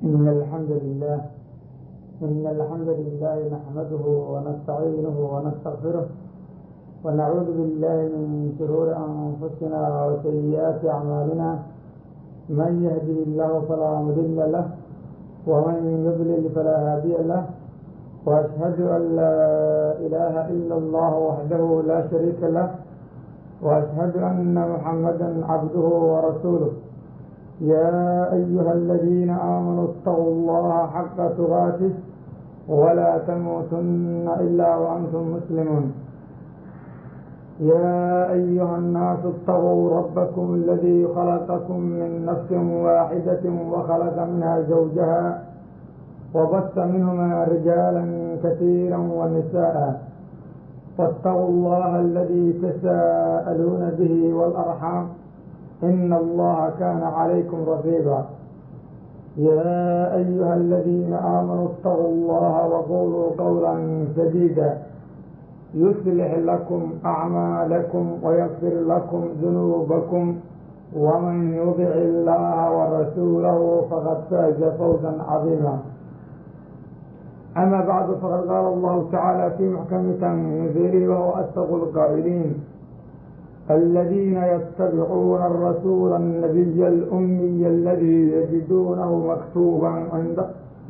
إن الحمد لله نحمده ونستعينه ونستغفره ونعوذ بالله من شرور أنفسنا وسيئات أعمالنا. من يهده الله فلا مضل له ومن يضلل فلا هادي له، وأشهد أن لا إله إلا الله وحده لا شريك له، وأشهد أن محمدا عبده ورسوله. يا أيها الذين آمنوا اتقوا الله حق تقاته ولا تموتن إلا وأنتم مسلمون. يا أيها الناس اتقوا ربكم الذي خلقكم من نفس واحدة وخلق منها زوجها وبث منهما رجالا كثيرا ونساء، واتقوا الله الذي تساءلون به والأرحام إن الله كان عليكم رقيبا. يا أيها الذين آمنوا اتقوا الله وقولوا قولا سديدا يصلح لكم أعمالكم ويغفر لكم ذنوبكم، ومن يطع الله ورسوله فقد فاز فوزا عظيما. أما بعد، فقد قال الله تعالى في محكم تنزيله وهو أصدق القائلين: الذين يتبعون الرسول النبي الأمي الذي يجدونه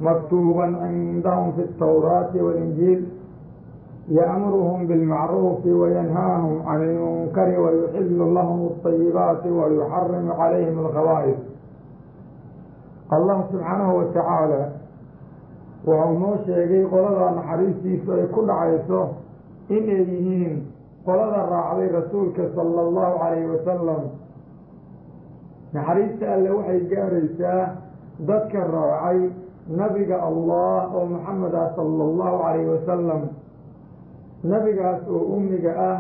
مكتوبا عندهم في التوراة والإنجيل، يأمرهم بالمعروف وينهاهم عن المنكر ويحل لهم الطيبات ويحرم عليهم الخبائث. الله سبحانه وتعالى wuxuu noo sheegay qolada naxariistiisu ay ku dhacayso inay yihiin qolada raacday rasuulka sala allahu calayhi wasalam. naxariista alle waxay gaaraysaa dadka raacay nabiga allah oo maxamed ah sala allahu calayhi wasalam. nabigaas oo ummiga ah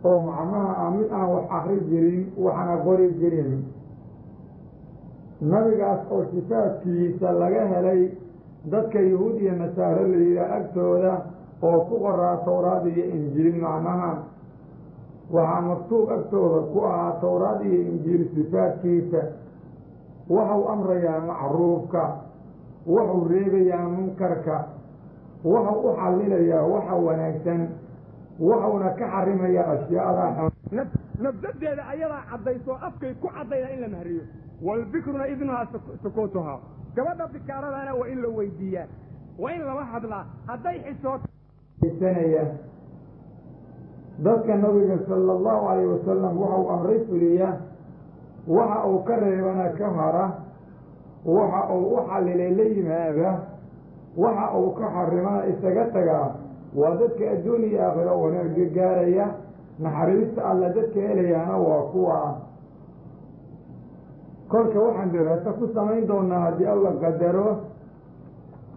oo macnaha ah mid aan wax akri jirin waxna qori jirin. nabigaas oo sifaadkiisa laga helay dadka yahuud iyo nasaaro la yidhaah agtooda oo ku qoraa towraad iyo injiil. macnaha waxaa maktuub agtooda ku ahaa towraad iyo injiil sifaadkiisa. waxau amrayaa macruufka, wuxuu reebayaa munkarka, wuxuu u xallilayaa waxa wanaagsan, wuxuuna ka xarimayaa ashyaada xun. nafsadeeda ayadaa caddayso afkay ku caddayda in la mahriyo. walbikruna idnuhaa sukuutuhaa. gabadha bikaaradana waa in la weydiiyaa, waa in lama hadlaa hadday xisoosanaya. dadka nabiga sala allahu calayhi wasalam waxau amray fuliya, waxa uu ka reebana ka hara, waxa uu u xallilay la yimaada, waxa uu ka xarimana isaga tagaa. waa dadka adduun iyo aakhiro wanaagga gaaraya. naxariista alla dadka helayaana waa kuwa kolka waxaan diraaso ku samayn doonaa haddii alla qadaro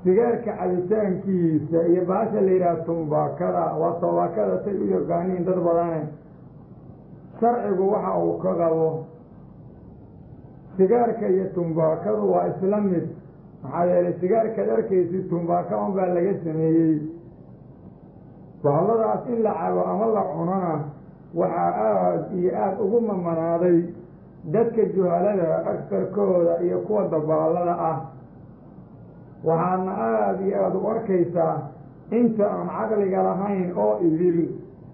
sigaarka cabitaankiisa iyo baasha la yidhaha tumbaakada. waa tubaakada say u yaqaaniin dad badane. sharcigu waxa uu ka qabo sigaarka iyo tumbaakadu waa isla mid. maxaa yeelay sigaarkaad arkaysi tumbaaka un baa laga sameeyey. bahaladaas in la cabo ama la cunona waxaa aad iyo aada ugu mamanaaday dadka juhalada agsarkooda iyo kuwa dabaalada ah. waxaadna aada iyo aada u arkaysaa inta aan caqliga lahayn oo idil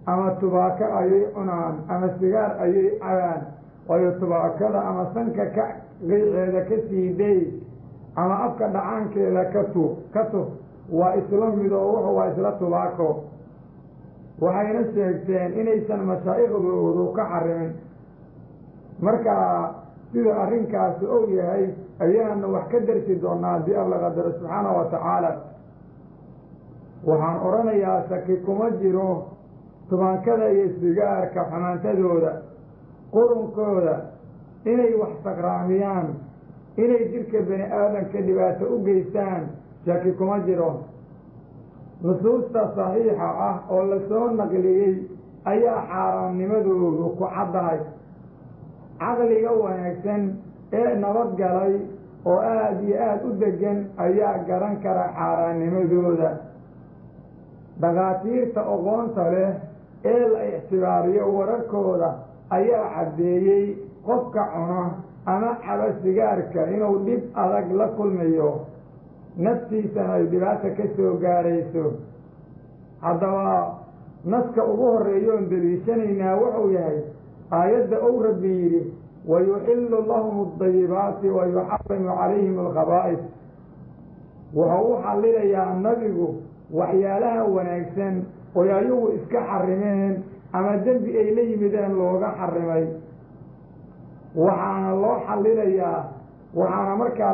ama tubaako ayay cunaan ama sigaar ayay cabaan, waayo tubaakada ama sanka ka qiiceeda ka siiday ama afka dhacaankeeda ka tuf waa isla mid oo wuxu waa isla tubaako. waxayna sheegteen inaysan mashaaikhdoodu ka xarimin. marka sida arrinkaasi og yahay ayaanu wax ka darsi doonaa haddii alla qadaro subxaanahu wa tacaala. waxaan odhanayaa shaki kuma jiro tubaankada iyo sigaarka xumaantadooda, qurunkooda, inay wax sakraamiyaan, inay jidhka bani aadamka dhibaato u geystaan, shaki kuma jiro. nusuusta saxiixa ah oo la soo naqliyey ayaa xaaraamnimadoodu ku caddahay. caqliga wanaagsan ee nabadgalay oo aada iyo aada u degan ayaa garan kara xaaraannimadooda. dhakhaatiirta aqoonta leh ee la ictibaariyo wararkooda ayaa caddeeyey qofka cuno ama cabo sigaarka inuu dhib adag la kulmayo naftiisana ay dhibaata ka soo gaarayso. haddaba naska ugu horreeyoon deliishanaynaa wuxuu yahay aayadda ou rabbi yidhi wayuxillu lahum aldayibaati wa yuxarimu calayhim alkhabaa'is. wuxuu u xallilayaa nabigu waxyaalaha wanaagsan oy ayagu iska xarimeen ama dembi ay la yimideen looga xarimay, waxaana loo xallilayaa waxaana markaa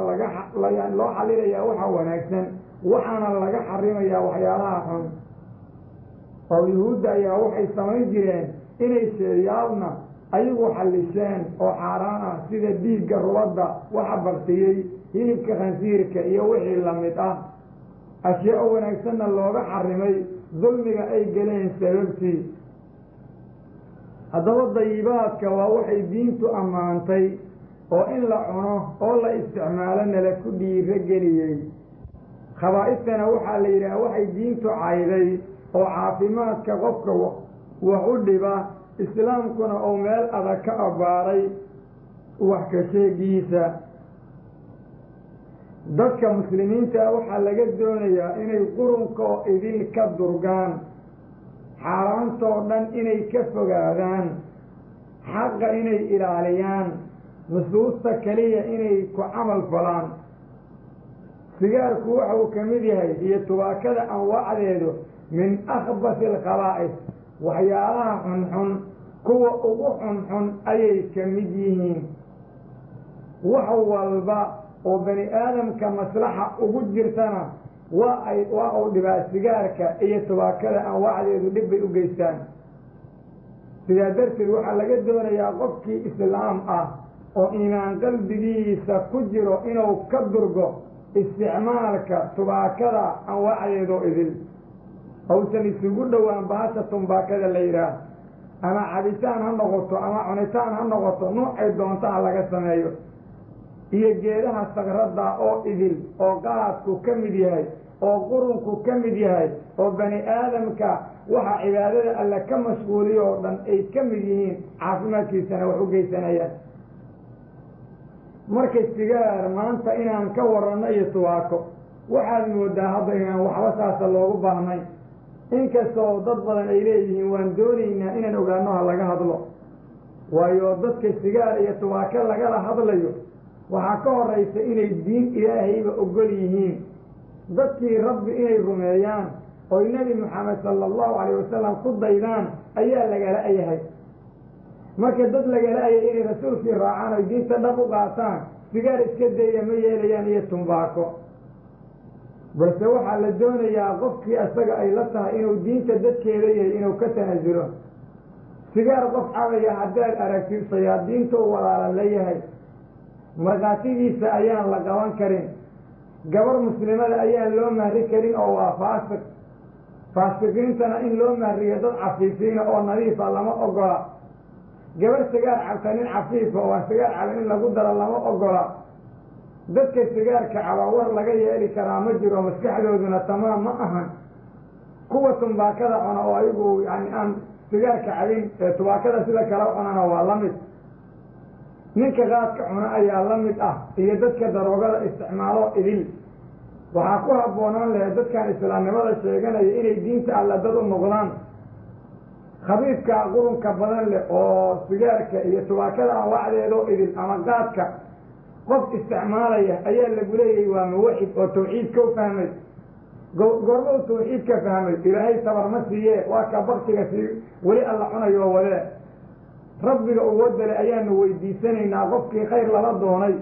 loo xallilayaa waxa wanaagsan, waxaana laga xarimayaa waxyaalaha xun. oo yuhuudda ayaa waxay samayn jireen inay sheeyaalna ayagu xallisheen oo xaaraan ah, sida dhiigga rubadda waxa baktiyey, hilibka khansiirka iyo wixii la mid ah. ashyaa wanaagsanna looga xarimay dulmiga ay galeen sababtii. haddaba dayibaadka waa waxay diintu ammaantay oo in la cuno oo la isticmaalo nala ku dhiiro geliyey. khabaa'istana waxaa la yidhaha waxay diintu cayday oo caafimaadka qofka wax u dhiba, islaamkuna oo meel adag ka abbaaray wax ka sheegiisa. dadka muslimiinta waxaa laga doonayaa inay qurunkaoo idil ka durgaan, xaaraantoo dhan inay ka fogaadaan, xaqa inay ilaaliyaan, nusuusta keliya inay ku camal falaan. sigaarku waxa uu ka mid yahay iyo tubaakada anwaacdeedu min akhbasi alkhabaa'is, waxyaalaha xunxun kuwa ugu xunxun ayay ka mid yihiin. wax walba oo bani aadamka maslaxa ugu jirtana waa uu dhibaa. sigaarka iyo tubaakada anwaacdeedu dhib bay u geystaan. sidaa darteed waxaa laga doonayaa qofkii islaam ah oo iimaan qalbigiisa ku jiro inuu ka durgo isticmaalka tubaakada anwaacdeedoo idil, hawsan isugu dhowaan bahasha tumbaakada la yidhaah, ama cabitaan ha noqoto ama cunitaan ha noqoto, nuucay doontaha laga sameeyo. iyo geedaha sagradda oo idil oo qaadku ka mid yahay, oo qurunku ka mid yahay, oo bani aadamka waxa cibaadada alle ka mashquuliyo oo dhan ay ka mid yihiin, caafimaadkiisana wax u geysanayaan. marka sigaar maanta inaan ka waranno iyo tubaako waxaad moodaa hadda inaan waxba saasa loogu baahnay, inkastoo dad badan ay leeyihiin waan doonaynaa inaan ogaano ha laga hadlo. waayo dadka sigaar iyo tubaako lagala hadlayo waxaa ka horraysa inay diin ilaahayba ogol yihiin, dadkii rabbi inay rumeeyaan oy nebi moxamed sala allahu calayh wasalam ku daydaan ayaa lagala yahay. marka dad lagala ayay inay rasuulkii raacaan oy diinta dhab u qaataan, sigaar iska daya ma yeelayaan iyo tumbaako. balse waxaa la doonayaa qofkii asaga ay la tahay inuu diinta dadkeeda yahay inuu ka tanaasulo. sigaar qof cabaya haddaad aragtid shayaadiinta u walaalan la yahay, markhaatigiisa ayaan la qaban karin. gabar muslimada ayaan loo mahri karin oo waa faasiq. faasiqiintana in loo mahriyo dad cafiifiina oo nadiifa lama ogola. gabar sigaar cabta nin cafiifa oo aan sigaar cabin in lagu daro lama ogola. dadka sigaarka caba war laga yeeli karaa ma jiro, maskaxdooduna tamaam ma ahan. kuwa tumbaakada cuna oo ayagu yani aan sigaarka cabin ee tubaakada sida kala cunana waa la mid. ninka qaadka cuna ayaa la mid ah, iyo dadka daroogada isticmaalo idil. waxaa ku habboonaan lahe dadkan islaamnimada sheeganaya inay diinta alla dad u noqdaan. khabiidka qurunka badan leh oo sigaarka iyo tubaakada anwaacdeedoo idil ama qaadka qof isticmaalaya ayaa lagu leeyahay waa muwaxid oo tawxiidka u fahmay. goorma u tawxiidka fahmay ilaahay sabar ma siiye, waa ka baktiga weli alla cunayo oo wadee. rabbiga uwadale ayaanu weydiisanaynaa qofkii khayr lala doonay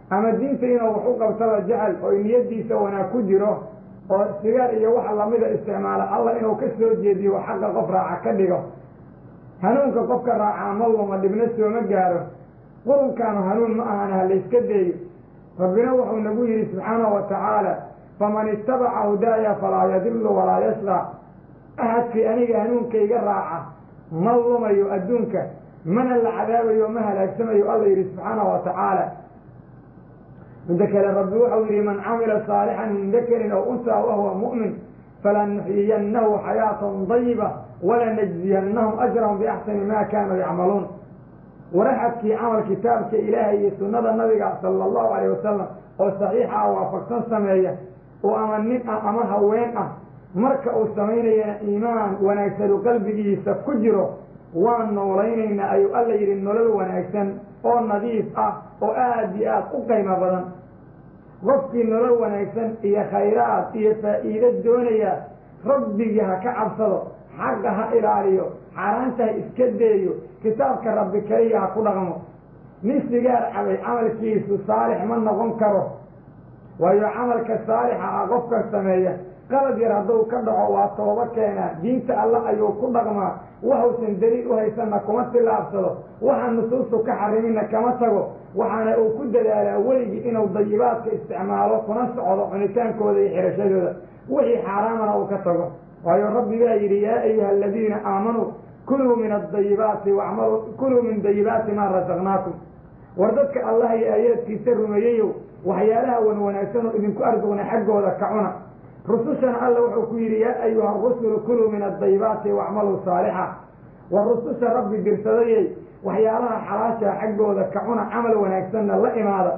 ama diinta inuu wax u qabtaba jecel oo niyadiisa wanaag ku jiro oo sigaar iyo waxa lamida isticmaala, allah inuu ka soo jeediyo xaqa qof raaca ka dhigo. hanuunka qofka raacaa ma luma, dhibna sooma gaaro. qurunkaanu hanuun ma ahan, ha layska deeyo. rabbina wuxuu nagu yidhi subxaanahu wa tacaala faman ittabaca hudaaya falaa yadillu walaa yashqa. ahadkii aniga hanuunkayga raaca ma lumayo adduunka, mana la cadaabayo ma halaagsamayo alla yidhi subxaanahu wa tacaala. midda kale rabbi wuxuu yidhi man camila saalixan min dakarin aw unsaa wahuwa mu'min falanuxyiyannahu xayaatan dayiba walanajziyannahum ajrahum biaxsani ma kaanuu yacmaluun. waraxadkii camal kitaabka ilaahay iyo sunnada nabiga sala allahu calayh wasalam oo saxiixa ah waafaqsan sameeya oo ama nin ah ama haween ah marka uu samaynayana iimaan wanaagsanu qalbigiisa ku jiro waan noolaynaynaa ayuu alla yidhi nolol wanaagsan oo nadiif ah oo aad iyo aad u qiimo badan qofkii nolol wanaagsan iyo khayraad iyo faa'iido doonaya rabbigii ha ka cabsado xagga ha ilaaliyo xaaraanta ha iska deeyo kitaabka rabbi kaliya ha ku dhaqmo nin sigaar cabay camalkiisu saalix ma noqon karo waayo camalka saalixa ah qofka sameeya qalad yar hadduu ka dhaco waa tooba keenaa diinta allah ayuu ku dhaqmaa waxuusan daliil u haysanna kuma tillaabsado waxaan nusuustu ka xarimina kama tago waxaana uu ku dadaalaa weligii inuu dayibaadka isticmaalo kuna socdo cunitaankooda iyo xirashadooda wixii xaaraamana uu ka tago waayo rabbi baa yidhi yaa ayuha aladiina aamanuu kuluu min adayibaati wacmaluu kuluu min dayibaati maa rasaqnaakum war dadka allah iyo aayaadkiisa rumeeyeyow waxyaalaha wan wanaagsan oo idinku arsuqna xaggooda ka cuna rusushana alla wuxuu ku yidhi yaa ayuha arusulu kuluu min adayibaati wacmaluu saalixa war rususha rabbi dirsadayey waxyaalaha xalaashaa xaggooda ka cuna camal wanaagsanna la imaada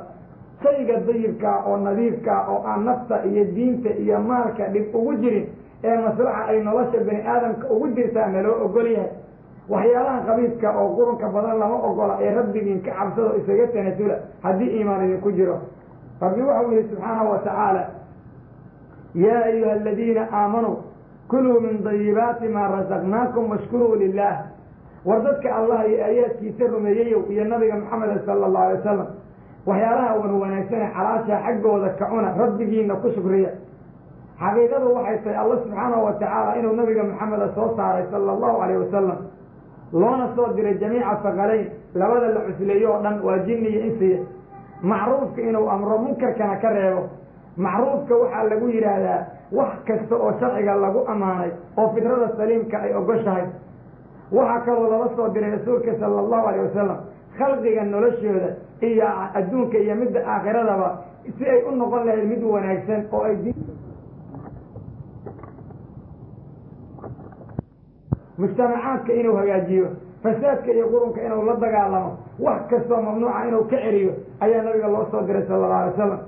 shayga dayibkaa oo nadiifkaa oo aan nafta iyo diinta iyo maalka dhib ugu jirin ee maslaxa ay nolosha bani aadamka ugu jirtaa naloo ogol yahay waxyaalaha qabiidka oo qurunka badan lama ogola ee rabbigiin ka cabsado isaga tanasula haddii iimaan idinku jiro rabbi waxau yihi subxaanahu wa tacaala yaa ayuha aladiina aamanuu kuluu min dayibaati maa rasaqnaakum washkuruu lilah war dadka allah iyo aayaadkiisa rumeeyeyow iyo nabiga maxameda sala allahu alay wasalam waxyaalaha wan wanaagsane xalaasha xaggooda ka cuna rabbigiina ku shukriya xaqiiqadu waxay tahay allah subxaanahu wa tacaala inuu nabiga maxameda soo saaray sala allahu calayh wasalam loona soo diray jamiica saqalayn labada la cusleeyo oo dhan waa jinni iyo insiya macruufka inuu amro munkarkana ka reebo macruufka waxaa lagu yidhaahdaa wax kasta oo sharciga lagu ammaanay oo fidrada saliimka ay ogoshahay waxaa kaloo lala soo diray rasuulka sala allahu alayh wasalam khalqiga noloshooda iyo adduunka iyo midda aakhiradaba si ay u noqon lahayd mid wanaagsan oo ay mujtamacaadka inuu hagaajiyo fasaadka iyo qurunka inuu la dagaalamo wax kastoo mamnuuca inuu ka celiyo ayaa nabiga loo soo diray sala allahu alay wasalam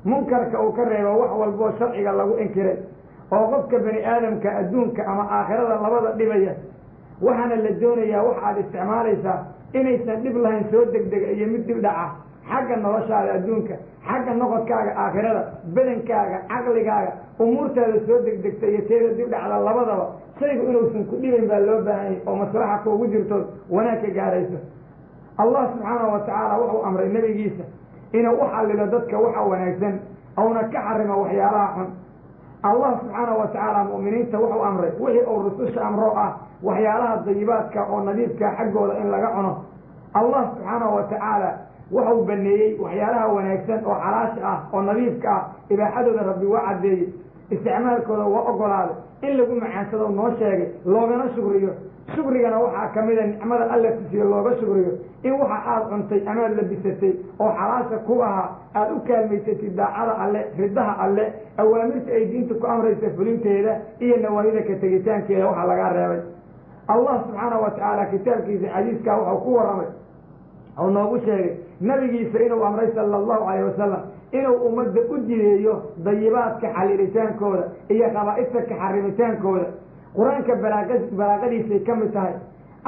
munkarka uu ka reebo wax walboo sharciga lagu inkiray oo qofka bani aadamka adduunka ama aakhirada labada dhibaya waxaana la doonayaa wax aad isticmaalaysaa inaysan dhib lahayn soo degdega iyo mid dib dhaca xagga noloshaada adduunka xagga noqodkaaga aakhirada badankaaga caqligaaga umuurtaada soo degdegta iyo teeda dib dhacda labadaba shaygu inuusan ku dhibayn baa loo baahanyay oo maslaxa kuugu jirtood wanaag ka gaarayso allah subxaanahu wa tacaala wuxuu amray nebigiisa inuu u xallilo dadka waxa wanaagsan ouna ka xarimo waxyaalaha xun allah subxaanahu wa tacaala mu'miniinta wuxuu amray wixii uu rususha amro ah waxyaalaha dayibaadka oo nadiifka xaggooda in laga cuno allah subxaanahu wa tacaala wuxuu baneeyey waxyaalaha wanaagsan oo xalaasha ah oo nadiifka ah ibaaxadooda rabbi waa caddeeyey isticmaalkooda waa ogolaaday in lagu macaansado noo sheegay loogana shukriyo shukrigana waxaa ka mida nicmada alla tusiyo looga shukriyo in waxa aad cuntay amaad labisatay oo xalaasha ku ahaa aad u kaalmaysatid daacada alle ridaha alle awaamirta ay diinta ku amraysa fulinteeda iyo nawaahida ka tegitaankeeda waxaa lagaa reebay allah subxaanahu wa tacaala kitaabkiisa xadiiskaa wuxuu ku warramay oo noogu sheegay nabigiisa inuu amray sala allahu calayh wasalam inuu ummadda u jideeyo dayibaadka xalilitaankooda iyo khabaa'ista ka xarimitaankooda qur-aanka balaaqadiisay ka mid tahay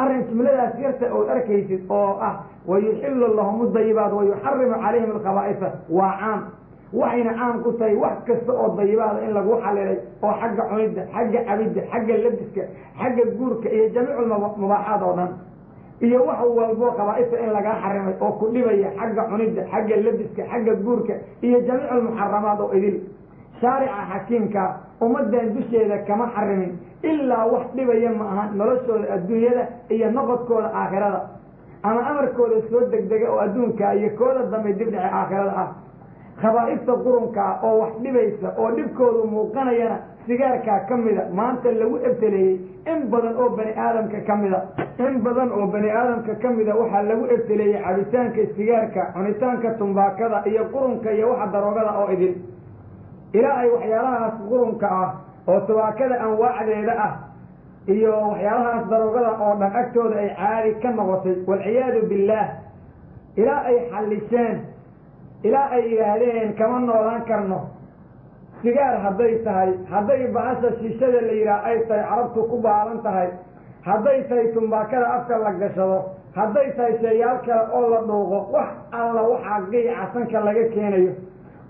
arrin jumladaas yarta ood arkaysid oo ah wayuxillu lahum dayibaat wayuxarimu calayhim alkhabaa'isa waa caam waxayna caam ku tahay wax kasta oo dayibaada in lagu xalilay oo xagga cunidda xagga cabidda xagga labiska xagga guurka iyo jamiiculmubaaxaad oo dhan iyo wax walbo khabaa'ista in lagaa xarimay oo ku dhibaya xagga cunidda xagga labiska xagga guurka iyo jamiiculmuxaramaad oo idil shaarica xakiimka ummaddan dusheeda kama xarimin ilaa wax dhibaya ma aha noloshooda adduunyada iyo noqodkooda aakhirada ama amarkooda soo degdega oo adduunka iyo kooda dambe dibdhace aakhirada ah khabaa'ista qurunkaa oo wax dhibaysa oo dhibkoodu muuqanayana sigaarkaa ka mida maanta lagu ebteleeyey in badan oo bani aadamka ka mida waxaa lagu ebteleeyey cabitaanka sigaarka cunitaanka tumbaakada iyo qurunka iyo waxa daroogada oo idin ilaa ay waxyaalahaas qurunka ah oo tubaakada anwaacdeeda ah iyo waxyaalahaas daroogada oo dhan agtooda ay caadi ka noqotay walciyaadu billaah ilaa ay xallisheen ilaa ay yidhaahdeen kama noolaan karno sigaar hadday tahay hadday bahasha shiishada la yidhaah ay tahay carabtu ku baalan tahay hadday tahay tumbaakada afka la gashado hadday tahay sheeyaal kale oo la dhuuqo wax alla waxaa qiica sanka laga keenayo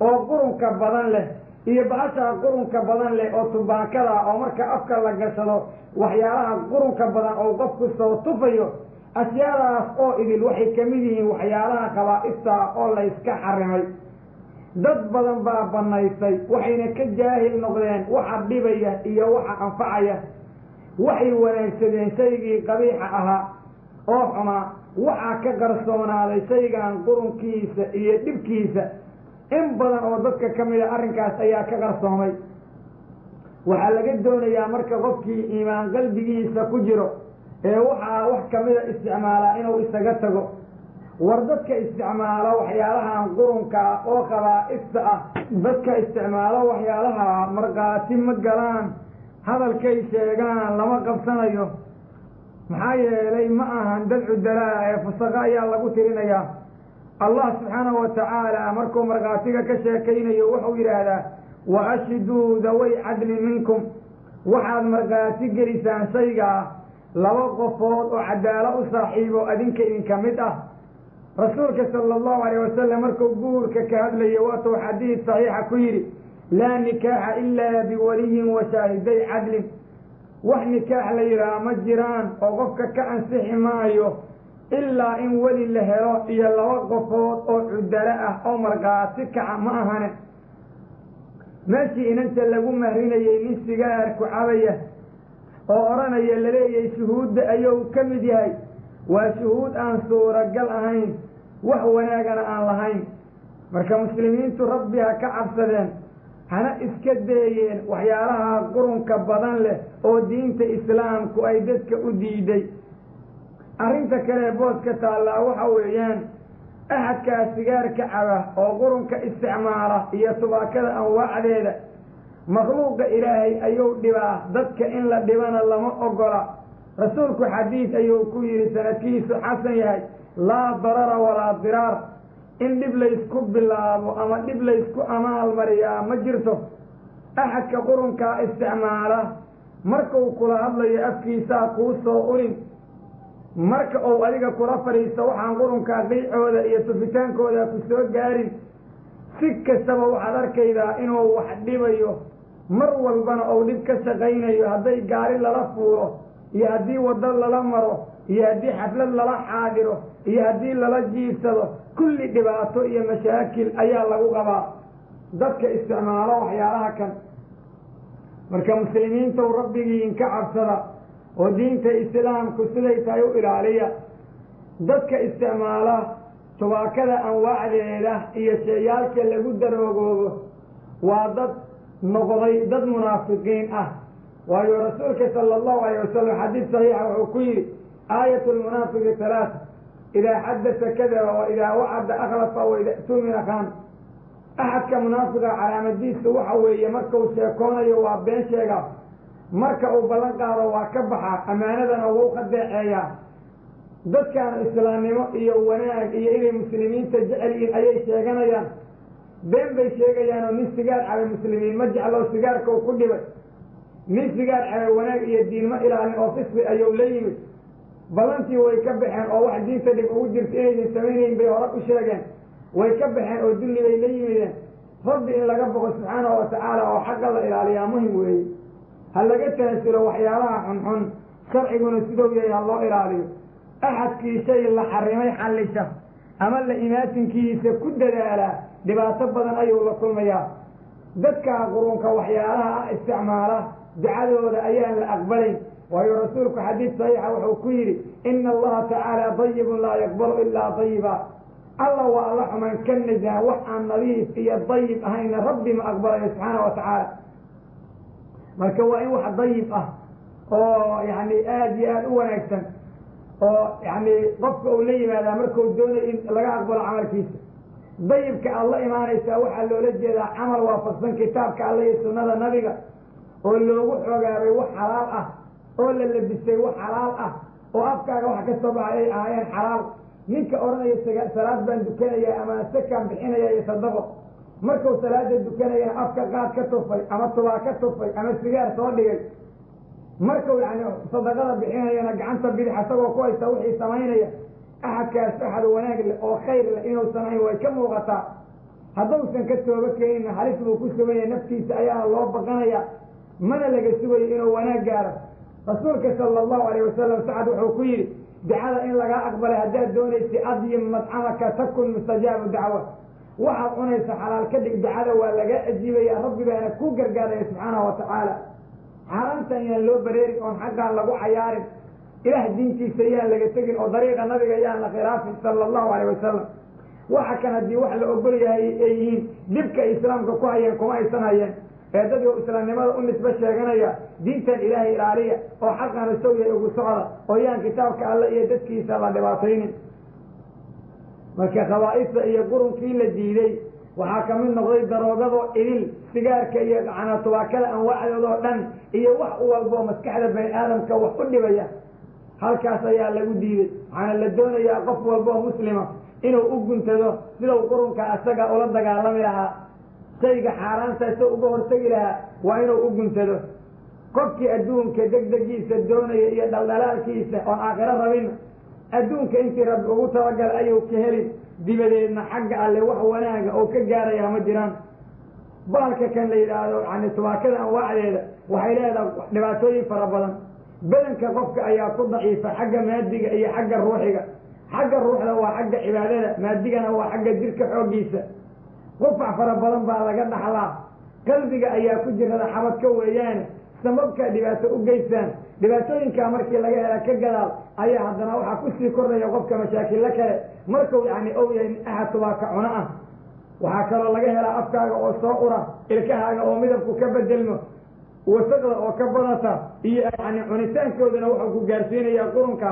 oo qurunka badan leh iyo bahashaa qurunka badan leh oo tumbaakada oo marka afka la gashado waxyaalaha qurunka badan oo qofku soo tufayo ashyaadaas oo idil waxay ka mid yihiin waxyaalaha khabaa'ista oo la yska xarimay dad badan baa bannaysay waxayna ka jaahil noqdeen waxa dhibaya iyo waxa anfacaya waxay wanaagsadeen shaygii qabiixa ahaa oo xumaa waxaa ka qarsoonaaday shaygan qurunkiisa iyo dhibkiisa in badan oo dadka ka mida arrinkaas ayaa ka qarsoomay waxaa laga doonayaa marka qofkii iimaan qalbigiisa ku jiro ee waxaa wax ka mida isticmaalaa inuu isaga tago war dadka isticmaalo waxyaalahan qurunka oo khabaa'ista ah dadka isticmaalo waxyaalaha markhaati ma galaan hadalkay sheegaan lama qabsanayo maxaa yeelay ma ahan dad cudalaa ee fusaqa ayaa lagu tirinayaa allah subxaanahu wa tacaala markuu markhaatiga ka sheekaynayo wuxuu yidhaahdaa wa ashhiduu daway cadlin minkum waxaad markhaati gelisaan shaygaa laba qofood oo cadaalo u saaxiibo adinka idinka mid ah rasuulka sala allahu alayh wasalam markuu guurka ka hadlayay waatuu xadiid saxiixa ku yidhi laa nikaaxa ilaa biwaliyin wa shaahiday cadlin wax nikaax la yidhaha ma jiraan oo qofka ka ansixi maayo ilaa in weli la helo iyo laba qofood oo cudalo ah oo markhaati kaca ma ahane meeshii inanta lagu mahrinayay nin sigaarku cabaya oo odhanaya laleeyahay shuhuudda ayuu ka mid yahay waa shuhuud aan suuragal ahayn wax wanaagana aan lahayn marka muslimiintu rabbi ha ka cabsadeen hana iska deeyeen waxyaalaha qurunka badan leh oo diinta islaamku ay dadka u diiday arrinta kale booska taallaa waxa weeyaan axadkaa sigaarka caba oo qurunka isticmaala iyo tubaakada anwaacdeeda makhluuqa ilaahay ayuu dhibaa dadka in la dhibana lama ogola rasuulku xadiid ayuu ku yidhi sanadkiisu xasan yahay laa darara walaa diraar in dhib laysku bilaabo ama dhib laysku amaalmariyaa ma jirto axadka qurunkaa isticmaala markuu kula hadlayo afkiisaa kuu soo urin marka uu adiga kula fadhiisto waxaan qurunkaa qiicooda iyo tufitaankooda ku soo gaarin si kastaba waxaad arkaydaa inuu wax dhibayo mar walbana uu dhib ka shaqaynayo hadday gaari lala fuulo iyo haddii waddo lala maro iyo haddii xaflad lala xaadiro iyo haddii lala jiibsado kulli dhibaato iyo mashaakil ayaa lagu qabaa dadka isticmaalo waxyaalaha kan marka muslimiintow rabbigiin ka cabsada oo diinta islaamku siday tahay u ilaaliya dadka isticmaala tubaakada anwaacdeeda iyo sheeyaalka lagu daroogoobo waa dad noqday dad munaafiqiin ah waayo rasuulka sala allahu alayh wasalam xadiid saxiixa wuxuu ku yidhi aayatu lmunaafiqi halaata idaa xaddasa kadaba wa idaa wacada akhlafa wa ida tumina khan axadka munaafiqa calaamadiisu waxa weeye markuu sheekoonayo waa been sheega marka uu ballan qaado waa ka baxa ammaanadana wuu ka deeceeyaa dadkan islaamnimo iyo wanaag iyo inay muslimiinta jecel yihiin ayay sheeganayaan been bay sheegayaan oo nin sigaar cabay muslimiin ma jeclo sigaarka uu ku dhibay nin sigaar cabay wanaag iyo diin ma ilaalin oo fisqi ayuu la yimid ballantii way ka baxeen oo wax diinta dhib ugu jirta inaydan samaynayn bay hore u sheegeen way ka baxeen oo dulli bay la yimideen rabbi in laga boqo subxaanahu wa tacaala oo xaqa la ilaaliyaa muhim weeye ha laga taasulo waxyaalaha xunxun sharciguna sidou yahay ha loo ilaaliyo axadkii shay la xarimay xallisha ama la imaatinkiisa ku dadaalaa dhibaato badan ayuu la kulmayaa dadkaa qurunka waxyaalaha ah isticmaala ducadooda ayaan la aqbalayn waayo rasuulku xadiid saxiixa wuxuu ku yidhi ina allaha tacaala dayibun laa yaqbalu ilaa dayiba alla waa alla xumaan ka najaa wax aan nadiif iyo dayib ahayna rabbi ma aqbalayo subxaana wa tacaala marka waa in wax dayib ah oo yani aada iyo aada u wanaagsan oo yani qofka uu la yimaadaa markuu doonayo in laga aqbalo camalkiisa dayibka aad la imaanaysaa waxaa loola jeedaa camal waafaqsan kitaabka alla iyo sunnada nabiga oo loogu xoogaabay wax xalaal ah oo la labisay wax xalaal ah oo afkaaga wax ka soo baxay ay ahaayeen xalaal ninka odhanaya salaad baan dukanaya ama sakaan bixinaya iyo sadaqo markuu salaada dukanayana afka qaad ka tufay ama tubaa ka tufay ama sigaar soo dhigay markuu yani sadaqada bixinayana gacanta bidix isagoo ku haysta wixii samaynaya axadkaas axad wanaag leh oo khayr leh inuusan ahayn way ka muuqataa hadduusan ka tooba keenin halis buu ku sugaya naftiisa ayaana loo baqanaya mana laga sugayo inuu wanaag gaaro rasuulka sala allahu alayh wasalam sacad wuxuu ku yidhi dacada in lagaa aqbalay haddaad doonaysa adyim madcamaka takun mustajaabu dacwa waxaad cunaysa xalaal ka dhig dacada waa laga ajiibaya rabbi baana ku gargaaraya subxaanahu watacaala xaaraantan yaan loo bareerin oon xaqaan lagu cayaarin ilaah diintiisa yaan laga tegin oo dariiqa nabiga yaan la khilaafin sala allahu alayh wasalam waxa kan haddii wax la ogol yahay ay yihiin dhibka islaamka ku hayeen kuma aysan hayeen ee dadka islaamnimada u nisbe sheeganaya diintan ilaahay ilaaliya oo xaqan isaw yahay ugu socda oo yaan kitaabka alle iyo dadkiisa la dhibaataynin marka khabaa'ista iyo qurunkii la diiday waxaa ka mid noqday daroogado idil sigaarka iyo tubaakada anwaacdoodoo dhan iyo wax walboo maskaxda bani aadamka wax u dhibaya halkaas ayaa lagu diiday waxaana la doonayaa qof walboo muslima inuu u guntado sidau qurunka asaga ula dagaalami lahaa shayga xaaraanta isagoo uga hortegi lahaa waa inuu u guntado qofkii adduunka degdegiisa doonaya iyo dhaldhalaalkiisa oon aakhiro rabin adduunka intii rabbi ugu talagalay ayuu ka helin dibadeedna xagga alle wax wanaaga oo ka gaarayaa ma jiraan baalka kan la yidhaahdo yani tubaakada anwaacdeeda waxay leedahay dhibaatooyin fara badan badanka qofka ayaa ku daciifa xagga maadiga iyo xagga ruuxiga xagga ruuxda waa xagga cibaadada maadigana waa xagga jirka xooggiisa qufac fara badan baa laga dhaxlaa qalbiga ayaa ku jirada xabadka weeyaane sababka dhibaato u geystaan dhibaatooyinkaa markii laga hela ka gadaal ayaa haddana waxaa kusii kordhaya qofka mashaakilla kale markuu yani ou yahay axad tubaaka cuno ah waxaa kaloo laga helaa afkaaga oo soo ura ilkahaaga oo midabku ka bedelmo wasaqda oo ka badata iyo yani cunitaankoodana wuxuu ku gaarsiinayaa qurunka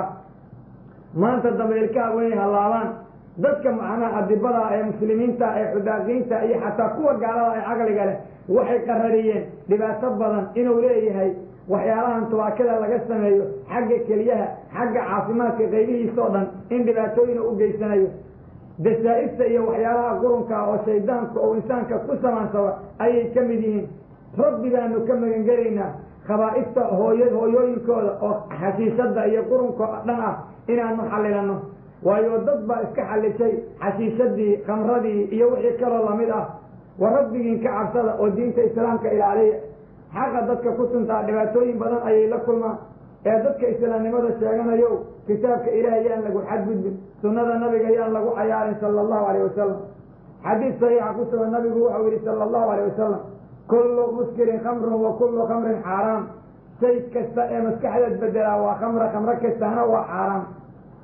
maanta dambe ilkaha way hallaabaan dadka macnaha adibada ee muslimiinta ee xudaaqiinta iyo xataa kuwa gaalada ee caqliga leh waxay qarariyeen dhibaato badan inuu leeyahay waxyaalahan tubaakada laga sameeyo xagga keliyaha xagga caafimaadka qaybihiisa oo dhan in dhibaatooyin u geysanayo dasaa-ibta iyo waxyaalaha qurunka oo shaydaanku oo insaanka ku samaansaba ayay ka mid yihiin rabbi baanu ka magangelaynaa khabaa'ifta hooyooyinkooda oo xashiishada iyo qurunka dhan ah inaanu xallilano waayo dad baa iska xallishay xashiishadii khamradii iyo wixii kaloo lamid ah wa rabbigiin ka cabsada oo diinta islaamka ilaaliya xaqa dadka ku tuntaa dhibaatooyin badan ayay la kulmaan ee dadka islaamnimada sheeganayo kitaabka ilaahay yaan lagu xadgudbin sunnada nabiga yaan lagu cayaarin sala allahu alayh wasalam xadiis saxiixa ku sugan nabigu wuxuu yihi sala allahu alayh wasalam kullu muskirin khamrun wa kullu khamrin xaaraam shay kasta ee maskaxdeed bedelaa waa khamro kastana waa xaaraam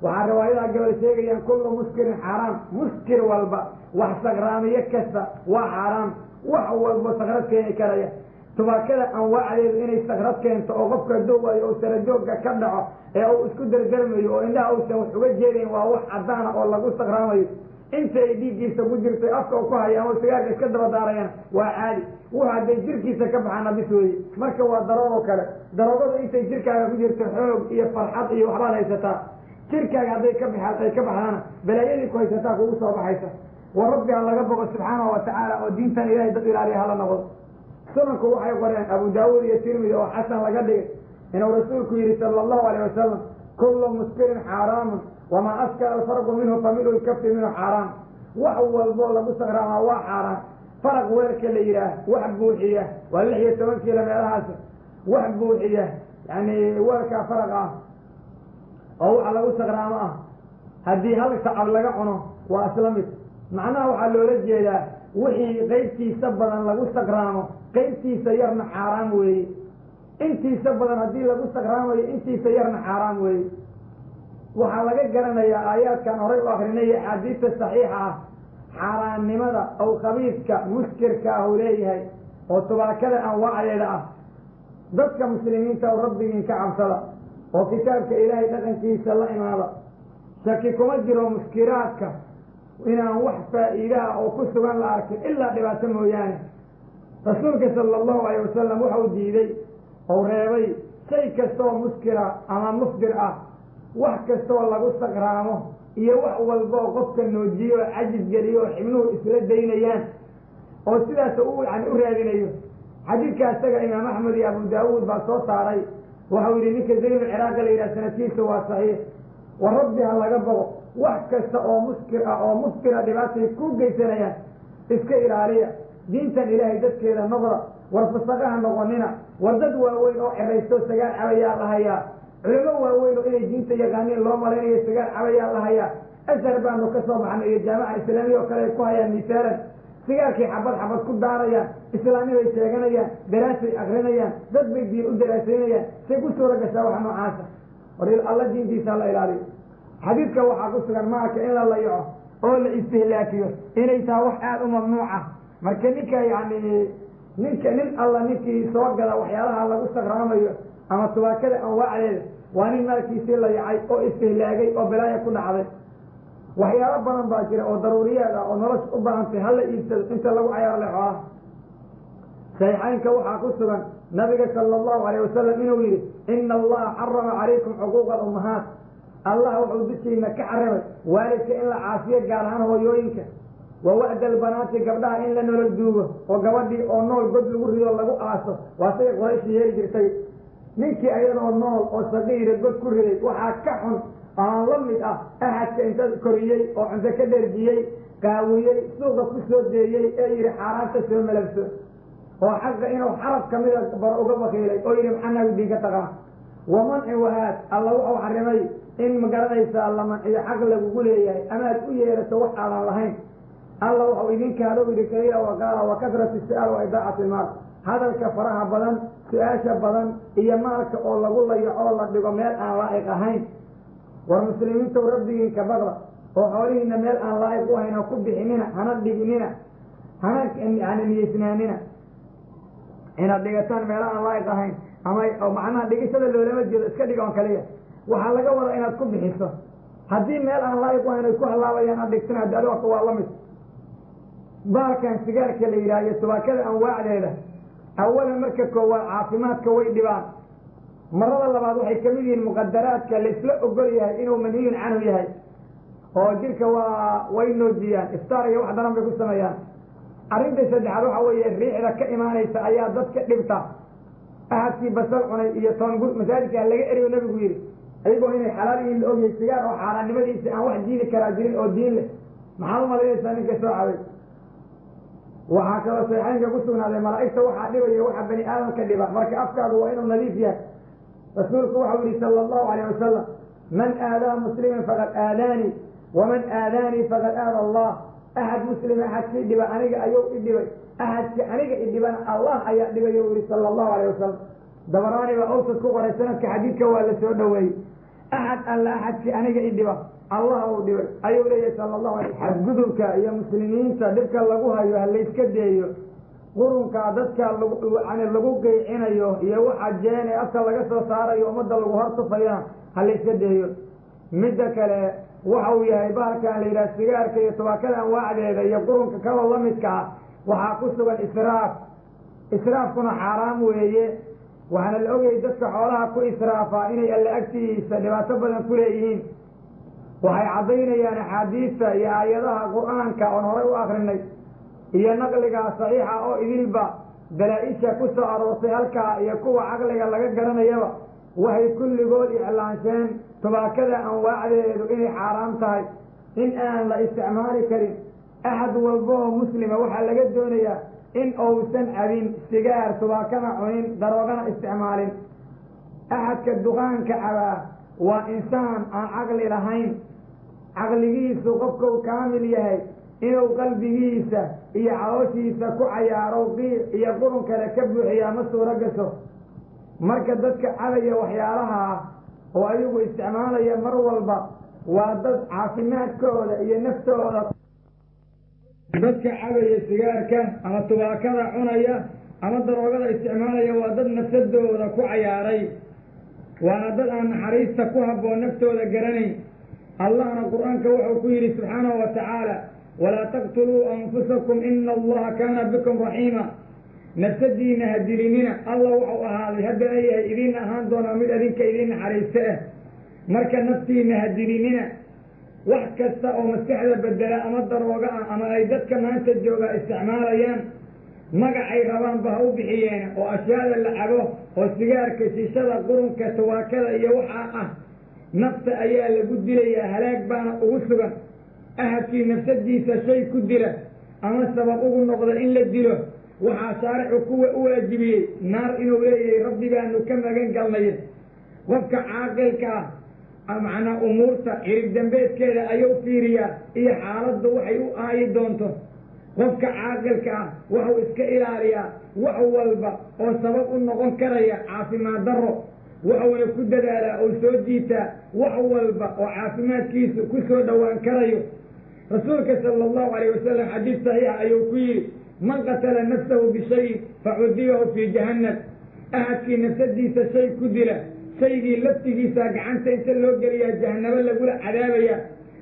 waxaa riwaayadaha gabal sheegayaan kullu muskirin xaaraam muskir walba wax sakraamiye kasta waa xaaraam wax walbo sakrad keeni karaya tubaakada anwaacdeedu inay sakrad keento oo qofka dowaayo oo sarajoogga ka dhaco ee uu isku dardarmayo oo indhaha uusan wax uga jeedayn waa wax caddaana oo lagu sakraamayo inta ay dhiiggiisa ku jirtay afka u ku hayaan oo sigaarka iska daba daarayaan waa caadi wuxu hadday jirkiisa ka baxaana bis weeye marka waa daroogoo kale daroogada intay jirkaaga ku jirto xoog iyo farxad iyo waxbaad haysataa jirkaaga hadday ka baxdaana balaayadii ku haysataa kugu soo baxaysa wa rabbi ha laga boqo subxaanahu watacaala oo diintan ilahay dad ilaaliya hala noqdo sunanku waxay qoreen abu daawuud iyo tirmidi oo xasan laga dhigay inuu rasuulku yidhi sala allahu alayh wasalam kullu muskirin xaaraamun wamaa askara alfarqu minhu familu lkafi minhu xaaraam wax walboo lagu sakraamaa waa xaaraan faraq weelka la yidhaah wax buuxiya waa 16 kiilo meelahaas wax buuxiya yani weelkaa faraq ah oo waxa lagu sakraamo ah haddii hal sacab laga cuno waa isla mid macnaha waxaa loola jeedaa wixii qaybtiisa badan lagu sakraamo qaybtiisa yarna xaaraam weeye intiisa badan haddii lagu sakraamayo intiisa yarna xaaraam weeye waxaa laga garanayaa aayaadkan horay u akrinay axaadiista saxiixa ah xaaraannimada ow khabiiska muskirka ah uu leeyahay oo tubaakada anwaacdeeda ah dadka muslimiinta oo rabbigiin ka cabsada oo kitaabka ilaahay dhaqankiisa la imaada shaki kuma jiro muskiraadka inaan wax faa'iidaha oo ku sugan la arkin ilaa dhibaato mooyaane rasuulka sala allahu alayh wasalam waxau diiday ou reebay shay kastoo muskira ama mufdir ah wax kastoo lagu sakraamo iyo wax walboo qofka noojiyo oo cajis geliyo oo xibnuhu isla daynayaan oo sidaas yani u raadinayo xadiidka isaga imaam axmed iyo abu daawuud baa soo saaray waxau yidhi ninka zayn alciraaqa la yidhaha sanadkiisa waa saxiix wa rabbi ha laga bogo wax kasta oo muskir ah oo muskira dhibaatay ku geysanayaan iska ilaaliya diintan ilaahay dadkeeda noqda war fasaqaha noqonina war dad waaweyn oo ceraysto sagaal cabayaa lahayaa culimo waaweyn oo inay diinta yaqaaniin loo malaynayo sagaal cabayaa lahayaa ashar baanu ka soo baxnay iyo jaamaca islaamiya oo kale ay ku hayaan misaalan sigaarkii xabad xabad ku daarayaan islaami bay sheeganayaan daraasay akrinayaan dad bay diin u daraasaynayaan say ku suura gashaa wax noocaasa war alla diintiisa la ilaaliyo xadiidka waxaa ku sugan maarka in la layaco oo la istihlaakiyo inay tahay wax aada u mamnuuca marka ninka yani nin alla ninkii soo gala waxyaalaha lagu sakraamayo ama tubaakada anwaacdeeda waa nin maalkiisii layacay oo istihlaagay oo bilaaya ku dhacday waxyaalo badan baa jira oo daruuriyaad ah oo nolosha u baahantay hala iibsado inta lagu cayaaro le xoolaha saxiixaynka waxaa ku sugan nabiga sala allahu alayh wasalam inuu yidhi ina allaha xarama calaykum cuquuqa alummahaat allah wuxuu dushiina ka xarimay waalidka in la caasiyo gaar ahaan hooyooyinka wa wa'da albanaati gabdhaha in la nolol duugo oo gabadhii oo nool god lagu rido lagu aaso waa say qorayshii yeeli jirtay ninkii ayadoo nool oo saqiira god ku riday waxaa ka xun aan la mid ah axadka inta koriyey oo cunto ka dherjiyey qaawiyey suuqa ku soo deeyey ee yidhi xaaraanta soo malabso oo xaqa inuu xarab ka mida bar uga bakiilay oo yidhi maxaa naagu diin ka taqana wa manci wahaad alla wuxuu xarimay in magaranaysaa la manciyo xaq lagugu leeyahay amaad u yeerato wax aadan lahayn alla wuxuu idinkaadou yidhi kaliila waqaala wa kasratu su-aal wa idaacati ilmaal hadalka faraha badan su-aasha badan iyo maalka oo lagu layaco oo la dhigo meel aan laa'iq ahayn war muslimiintow rabbigiinka baqda oo xoolihiina meel aan laa'iq u ahayn ha ku bixinina hana dhiginina hana yani niyeysnaanina inaad dhigataan meela aan laa'iq ahayn ama macnaha dhigashada loolama jeedo iska dhigoon kaliya waxaa laga wadaa inaad ku bixiso haddii meel aan laa'iq u ahayn ay ku halaabayaan aad dhigtana adi horta waa la mid baalkan sigaarka la yidhaha iyo tubaakada anwaacdeeda awalan marka koowaad caafimaadka way dhibaan marada labaad waxay kamid yihiin muqadaraadka laisla ogol yahay inuu manhiyun canhu yahay oo jirka way noojiyaan iftaar iyo wax daran bay ku sameeyaan arrinta saddexaad waxa weeye riixda ka imaanaysa ayaa dadka dhibta ahadkii basal cunay iyo toongur masaajidkaa laga eriyo nabigu yidhi ayagoo inay xalaal yihiin la ogyahay sigaar oo xaaraannimadiisa aan wax jiidi karaa jirin oo diin leh maxaad umalaynaysaa ninka soo cabay waxaa kaloo saxiixaynka ku sugnaaday malaa'igta waxaa dhibaya waxa bani aadamka dhiba marka afkaagu waa inuu nadiif yahay rasuulku waxau yihi sala allahu alayh wasalam man aadaa musliman faqad aadaanii waman aadaanii faqad aada allah axad muslima axadkii dhiba aniga ayuu i dhibay axadkii aniga i dhibana allah ayaa dhibay u yihi sala allahu alayh wasalam dabaraani baa awsad ku qoray sanadka xadiidka waa la soo dhoweeyey axad alla axadkii aniga i dhiba allah uu dhibay ayuu leeyahay sala allahu alay xadgudubka iyo muslimiinta dhibka lagu hayo ha layska deeyo qurunka dadka yani lagu geycinayo iyo waxa jeene afka laga soo saarayo ummadda lagu hortufayana ha layska deeyo midda kale waxa uu yahay bahalkan la yidhaha sigaarka iyo tubaakada anwaacdeeda iyo qurunka kaloo la midka ah waxaa ku sugan israafkuna xaaraam weeye waxaana la ogayay dadka xoolaha ku israafaa inay alla agtiisa dhibaato badan ku leeyihiin waxay caddaynayaan axaadiista iyo aayadaha qur-aanka oon horay u akrinay iyo naqliga saxiixa oo idilba dalaa-isha ku soo aroortay halkaa iyo kuwa caqliga laga garanayaba waxay kulligood iclaansheen tubaakada anwaacdeedu inay xaaraam tahay in aan la isticmaali karin axad walba oo muslima waxaa laga doonayaa in uusan cabin sigaar tubaakana cunin daroogana isticmaalin axadka duqaanka cabaa waa insaan aan caqli lahayn caqligiisu qofkau kaamil yahay inuu qalbigiisa iyo calooshiisa ku cayaaro qiic iyo qurun kale ka buuxiyaa ma suuro gasho marka dadka cabaya waxyaalaha ah oo ayagu isticmaalaya mar walba waa dad caafimaadkooda iyo naftooda dadka cabaya sigaarka ama tubaakada cunaya ama daroogada isticmaalaya waa dad nafsadooda ku cayaaray waana dad aan naxariista ku habboon naftooda garanayn allahna qur-aanka wuxuu ku yidhi subxaanahu wa tacaala walaa taqtuluu anfusakum ina allaha kaana bikum raxiima nafsadiina ha dilinina alla wuxuu ahaaday haddana yahay idiin ahaan doonaa mid adinka idiin naxariista ah marka naftiina ha dilinina wax kasta oo maskaxda bedela ama darooga ah ama ay dadka maanta joogaa isticmaalayaan magacay rabaanba ha u bixiyeena oo ashyaada la cabo oo sigaarka shiishada qurunka tawaakada iyo waxaa ah nafta ayaa lagu dilayaa halaag baana ugu sugan ahadkii nafsadiisa shay ku dila ama sabab ugu noqda in la dilo waxaa shaaricu kuwa u waajibiyey naar inuu leeyahay rabbi baanu ka magan galnay qofka caaqilka ah macnaa umuurta cirib dambeedkeeda ayuu fiiriyaa iyo xaaladda waxay u aayi doonto qofka caaqilka ah wuxuu iska ilaaliyaa wax walba oo sabab u noqon karaya caafimaad darro wuxuuna ku dadaalaa oo soo jiitaa wax walba oo caafimaadkiisu ku soo dhowaan karayo rasuulka sala allahu alayh wasalam xadiis saxiixa ayuu ku yidhi man qatala nafsahu bishayin facudibahu fii jahannam ahadkii nafsadiisa shay ku dila shaygii laftigiisa gacanta inta loo geliyaa jahanabo lagula cadaabayaa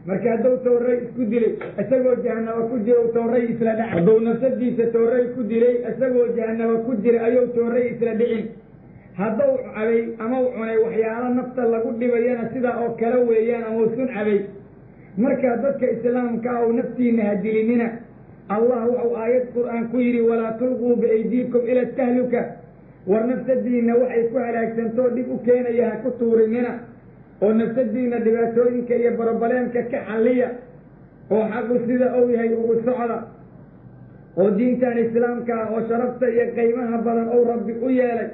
marka hadduu tawray isku dilay isagoo jahanaba ku jira tawray isla dhaca hadduu nafsadiisa tawray ku dilay isagoo jahanaba ku jira ayuu tawray isla dhicin hadduu cabay ama u cunay waxyaalo nafta lagu dhibayana sidaa oo kale weeyaan ama usun cabay marka dadka islaamka ah oo naftiina ha dilinina allah wuxuu aayad qur'aan ku yidhi walaa tulquu biaydiikum ila tahluka war nafsadiina waxay ku halaagsantoo dhib u keenaya ha ku tuurinina oo nafsadiina dhibaatooyinka iyo barobaleemka ka xalliya oo xaqu sida uu yahay ugu socda oo diintan islaamka ah oo sharafta iyo qiimaha badan ou rabbi u yeelay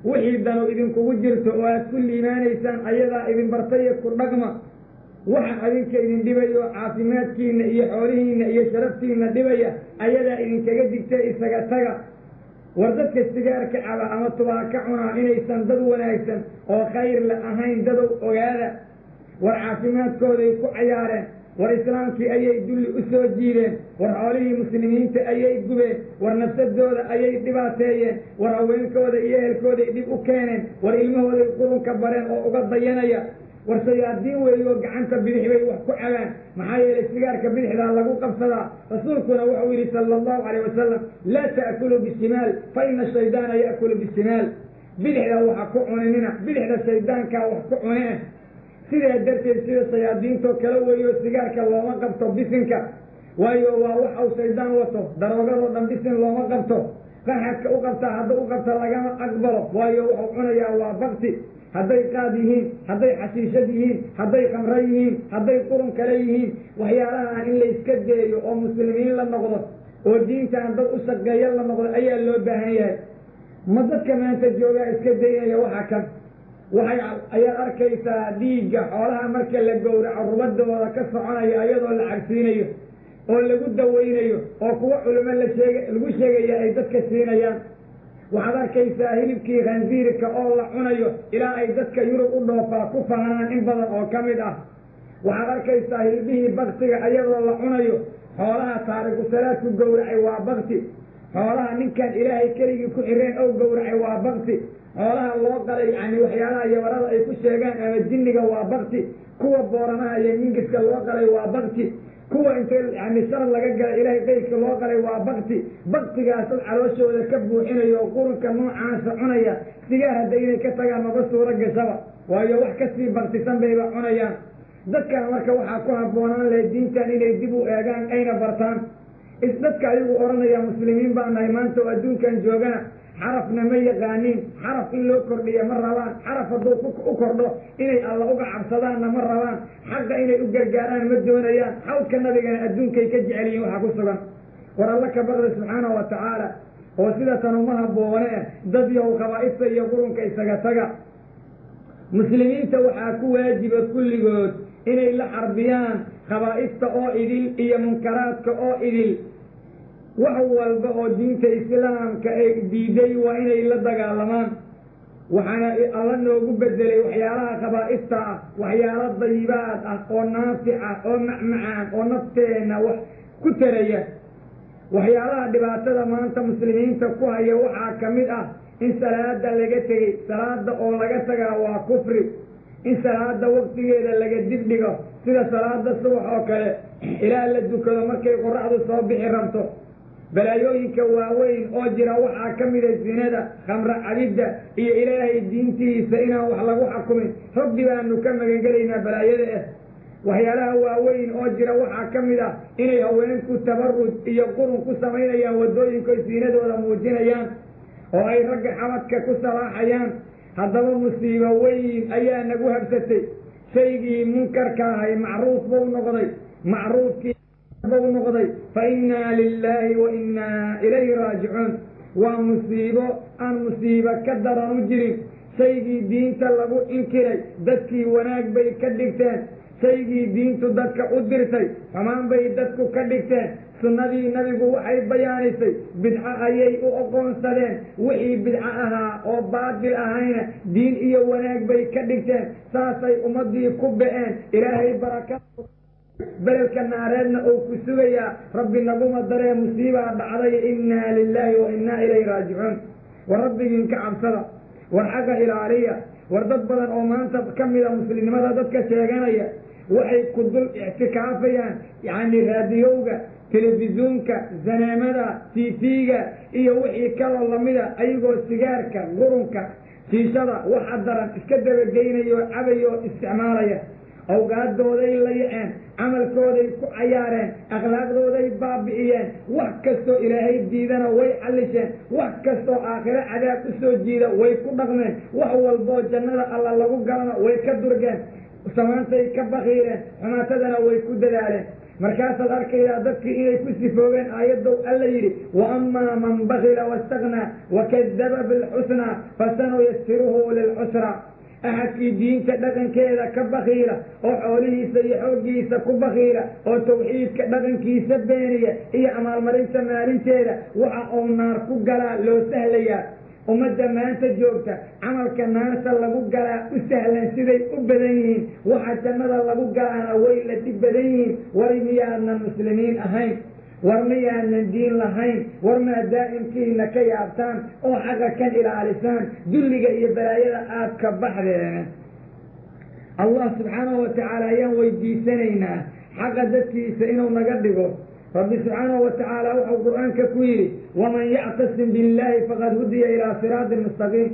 wixii danu idinkugu jirto oo aad ku liimaanaysaan ayadaa idin bartaya ku dhaqma waxa adinka idin dhibayo caafimaadkiina iyo xoolihiina iyo sharaftiina dhibaya ayadaa idinkaga digta isaga taga war dadka sigaarka caba ama tubaaka cunaa inaysan dad wanaagsan oo khayr la ahayn dadow ogaada war caafimaadkooday ku cayaareen war islaamkii ayay dulli u soo jiideen war xoolihii muslimiinta ayay gubeen war nafsadooda ayay dhibaateeyeen war haweenkooda iyo ehelkooday dhib u keeneen war ilmahooday qurunka bareen oo uga dayanaya war shayaadiin weeyo gacanta bidix bay wax ku cabaan maxaa yeelay sigaarka bidixdaa lagu qabsadaa rasuulkuna wuxuu yidhi sala allahu calayh wasalam laa ta'kuluu bishimaal fa ina shaydaana ya'kulu bishimaal bidixda waxa ku cuninina bidixda shaydaankaa wax ku cune ah sidaa darteed sida shayaadiintoo kale weeyo sigaarka looma qabto bisinka waayo waa wax uu shaydaan wato daroogadoo dhan bisin looma qabto qaxadka u qabtaa hadduu u qabta lagama aqbalo waayo wuxuu cunayaa waa bakti hadday qaad yihiin hadday xashiishad yihiin hadday khamro yihiin hadday qurun kale yihiin waxyaalaha in layska deeyo oo muslimiin la noqdo oo diintan dad u shaqeeya la noqdo ayaa loo baahan yahay ma dadka maanta joogaa iska daynaya waxa kan ayaad arkaysaa dhiigga xoolaha marka la gowraco rubadooda ka soconaya ayadoo la cabsiinayo oo lagu dawaynayo oo kuwa culimo lagu sheegaya ay dadka siinayaan waxaad arkaysaa hilibkii khansiirka oo la cunayo ilaa ay dadka yurub u dhoofaa ku faanaan in badan oo ka mid ah waxaad arkaysaa hilbihii baktiga ayadoo la cunayo xoolaha taariku salaadku gowracay waa bakti xoolaha ninkan ilaahay keligii ku xireen oo gowracay waa bakti xoolaha loo qalay yani waxyaalaha yabarada ay ku sheegaan ama jinniga waa bakti kuwa booranaha iyo mingiska loo qalay waa bakti kuwa inta yani shar laga galay ilaahay qaydka loo qalay waa bakti baktigaasad calooshooda ka buuxinayo oo qurunka noocaasa cunaya sigaar hadda inay ka tagaan maba suuro gashaba waayo wax kasii baktisan bayba cunayaan dadkan marka waxaa ku habboonaan lahay diintan inay dib u eegaan ayna bartaan dadka ayagu odhanaya muslimiin baa nahay maanta oo adduunkan joogana xarafna ma yaqaaniin xaraf in loo kordhiya ma rabaan xaraf hadduu u kordho inay alla uga cabsadaanna ma rabaan xaqa inay u gargaaraan ma doonayaan xawdka nabigana adduunkay ka jecel yihiin waxaa ku sugan war alla ka baqda subxaanahu wa tacaala oo sidatan uma habboone dad yahow khabaa'ifta iyo qurunka isaga taga muslimiinta waxaa ku waajiba kulligood inay la xarbiyaan khabaa'ifta oo idil iyo munkaraadka oo idil wax walba oo diinta islaamka ay diiday waa inay la dagaalamaan waxaana alla noogu bedelay waxyaalaha khabaa'ifta ah waxyaalo dayibaad ah oo naafica oo macmacaan oo nafteenna wax ku taraya waxyaalaha dhibaatada maanta muslimiinta ku haya waxaa ka mid ah in salaada laga tegey salaada oo laga tagaa waa kufri in salaada waqtigeeda laga dibdhigo sida salaada subax oo kale ilaa la dukado markay qoraxdu soo bixi rabto balaayooyinka waaweyn oo jira waxaa ka mida zinada khamra cabidda iyo ilaahay diintiisa inaan wax lagu xukumin rabbi baanu ka magangelaynaa balaayada ah waxyaalaha waaweyn oo jira waxaa ka mid ah inay haweenku tabaruj iyo qurun ku samaynayaan waddooyinkoy siinadooda muujinayaan oo ay ragga xabadka ku salaaxayaan haddaba musiibo weyn ayaa nagu habsatay shaygii munkarka ahay macruuf buu noqday macruufkii buu noqday fa innaa lilaahi wa innaa ilayhi raajicuun waa musiibo aan musiibo ka daran u jirin shaygii diinta lagu inkiray dadkii wanaag bay ka dhigteen shaygii diintu dadka u dirtay xumaan bay dadku ka dhigteen sunnadii nabigu waxay bayaanisay bidco ayay u oqoonsadeen wixii bidco ahaa oo baatil ahayna diin iyo wanaag bay ka dhigteen saasay ummaddii ku ba'een ilaahay barakada beledka naareedna uu ku sugayaa rabbi naguma daree musiibaa dhacday innaa lilaahi wa innaa ilayhi raajicuun war rabbigiin ka cabsada war xagga ilaaliya war dad badan oo maanta ka mida muslimnimada dadka sheeganaya waxay ku dul ictikaafayaan yacni raadiyowga telefisyoonka zanaamada tv-ga iyo wixii kaloo lamida ayagoo sigaarka qurunka shiishada waxa daran iska dabageynayo cabayo isticmaalaya awgaadooday la yaceen camalkooday ku cayaareen akhlaaqdooday baabi'iyeen wax kastoo ilaahay diidana way xallisheen wax kastoo aakhiro cadaab u soo jiida way ku dhaqmeen wax walboo jannada alla lagu galana way ka durgeen samaantay ka bakiireen xumaatadana way ku dadaaleen markaasaad arkaydaa dadkii inay ku sifoogeen aayaddow alla yidhi wa amaa man bakila wastaknaa wakadaba bilxusnaa fasanuyasiruhu lilcusra axadkii diinta dhaqankeeda ka bakiila oo xoolihiisa iyo xooggiisa ku bakiila oo tawxiidka dhaqankiisa beeniya iyo amaalmarinta maalinteeda waxa uu naar ku galaa loo sahlayaa ummadda maanta joogta camalka naarta lagu galaa u sahlan siday u badan yihiin waxa jannada lagu galaana way la dhib badan yihiin war miyaanan muslimiin ahayn war miyaanan diin lahayn war maa daa'imkiina ka yaabtaan oo xaqa kan ilaalisaan dulliga iyo balaayada aad ka baxdeena allah subxaanahu watacaala ayaan weydiisanaynaa xaqa dadkiisa inuu naga dhigo rabbi subxaanahu watacaala wuxuu qur-aanka ku yidhi waman yactasim biاllaahi faqad hudiya ilaa siraatin mustaqiim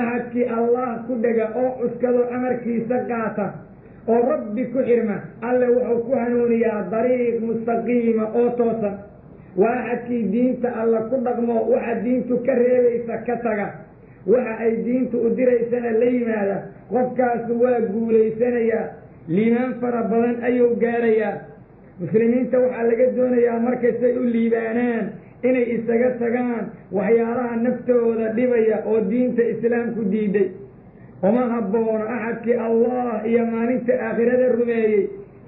axadkii allah ku dhega oo cuskado amarkiisa qaata oo rabbi ku xirma alle wuxuu ku hanuuniyaa dariiq mustaqiima oo toosan waa axadkii diinta alla ku dhaqmo waxa diintu ka reebaysa ka taga waxa ay diintu u diraysana la yimaada qofkaasu waa guulaysanayaa liimaan fara badan ayuu gaarayaa muslimiinta waxaa laga doonayaa markaysay u liibaanaan inay isaga tagaan waxyaalaha naftooda dhibaya oo diinta islaamku diiday uma habboono axadkii allah iyo maalinta aakhirada rumeeyey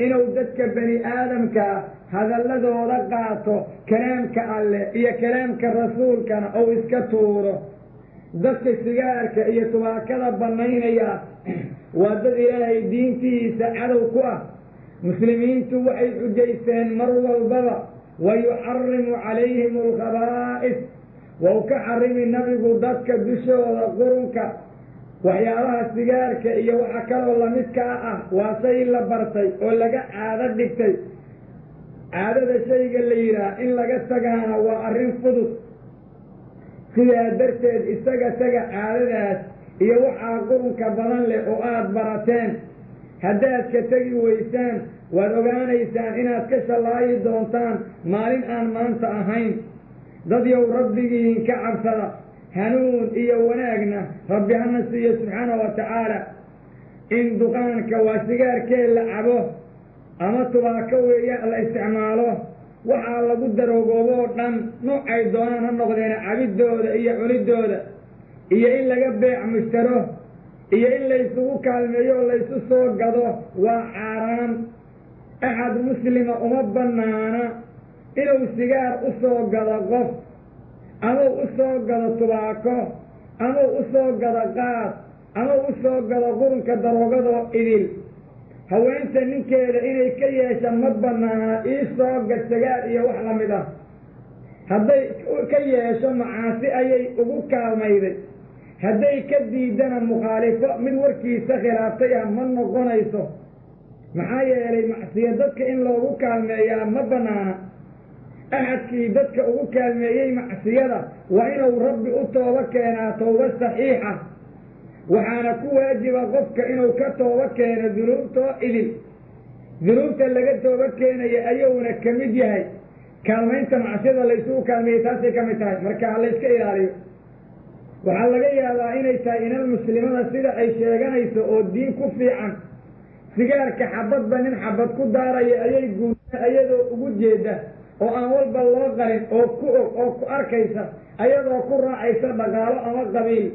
inuu dadka bani aadamkaa hadalladooda qaato kalaamka alleh iyo kalaamka rasuulkana ou iska tuuro dadka sigaarka iyo tubaakada bannaynaya waa dad ilaahay diintiisa cadow ku ah muslimiintu waxay xujaysteen mar walbaba wayuxarimu calayhim alkhabaa'is wau ka xarimi nabigu dadka dushooda qurunka waxyaalaha sigaarka iyo waxa kaloo lamidkaa ah waa shay la bartay oo laga caado dhigtay caadada shayga la yidhaah in laga tagaana waa arrin fudud sidaa darteed isaga taga caadadaas iyo waxaa qurunka badan leh oo aad barateen haddaad ka tegi weysaan waad ogaanaysaan inaad ka shallaayi doontaan maalin aan maanta ahayn dad yow rabbigiin ka cabsada hanuun iyo wanaagna rabbi hana siiyo subxaanahu watacaala in duqaanka waa sigaarkee la cabo ama tubaako weeya la isticmaalo waxaa lagu daroogooboo dhan noocay doonaan ha noqdeena cabiddooda iyo cunidooda iyo in laga beec mushtaro iyo in laysugu kaalmeeyo oo laysu soo gado waa xaaraan axad muslima uma bannaana inuu sigaar u soo gado qof amau u soo gado tubaako amau u soo gado qaad amau u soo gado qurunka daroogadoo idil haweenta ninkeeda inay ka yeesha ma bannaana ii soo gad sigaar iyo wax la mid ah hadday ka yeesho macaasi ayay ugu kaalmayday hadday ka diidana mukhaalifo mid warkiisa khilaaftay ah ma noqonayso maxaa yeelay macsiya dadka in loogu kaalmeeyaa ma bannaana axadkii dadka ugu kaalmeeyey macsiyada waa inuu rabbi u tooba keenaa towba saxiixa waxaana ku waajiba qofka inuu ka tooba keeno dunuubtoo idil dunuubta laga tooba keenaya ayuuna ka mid yahay kaalmaynta macsiyada laysugu kaalmeeyey taasay ka mid tahay marka ha layska ilaaliyo waxaa laga yaabaa inay tahay inal muslimada sida ay sheeganayso oo diin ku fiican sigaarka xabadba nin xabad ku daaraya ayay guuda iyadoo ugu jeeda oo aan walba loo qarin oo ku og oo ku arkaysa ayadoo ku raacaysa dhaqaalo ama qabiil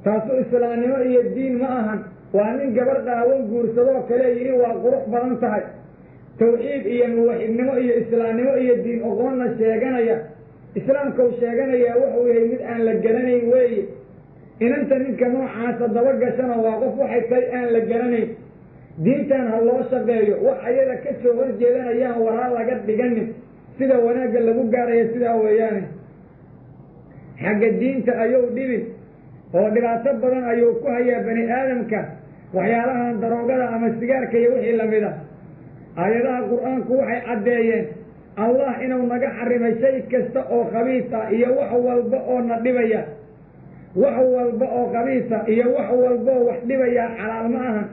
taasu islaamnimo iyo diin ma ahan waa nin gabar dhaawan guursadoo kale yidhi waa qurux badan tahay tawxiid iyo muwaxidnimo iyo islaamnimo iyo diin oqoonna sheeganaya islaamkau sheeganayaa wuxuu yahay mid aan la garanayn weeye inanta ninka noocaasa daba gashana waa qof waxay tahay aan la garanayn diintan ha loo shaqeeyo wax ayada ka soo horjeedanayaan waraa laga dhiganin sida wanaagga lagu gaaraya sidaa weeyaane xagga diinta ayuu dhibin oo dhibaato badan ayuu ku hayaa bani aadamka waxyaalahan daroogada ama sigaarka iyo wixii lamid a aayadaha qur-aanku waxay caddeeyeen allah inuu naga xarimay shay kasta oo khabiis ah iyo wax walba oo na dhibaya wax walba oo khabiisa iyo wax walba oo wax dhibayaa xalaal ma ahan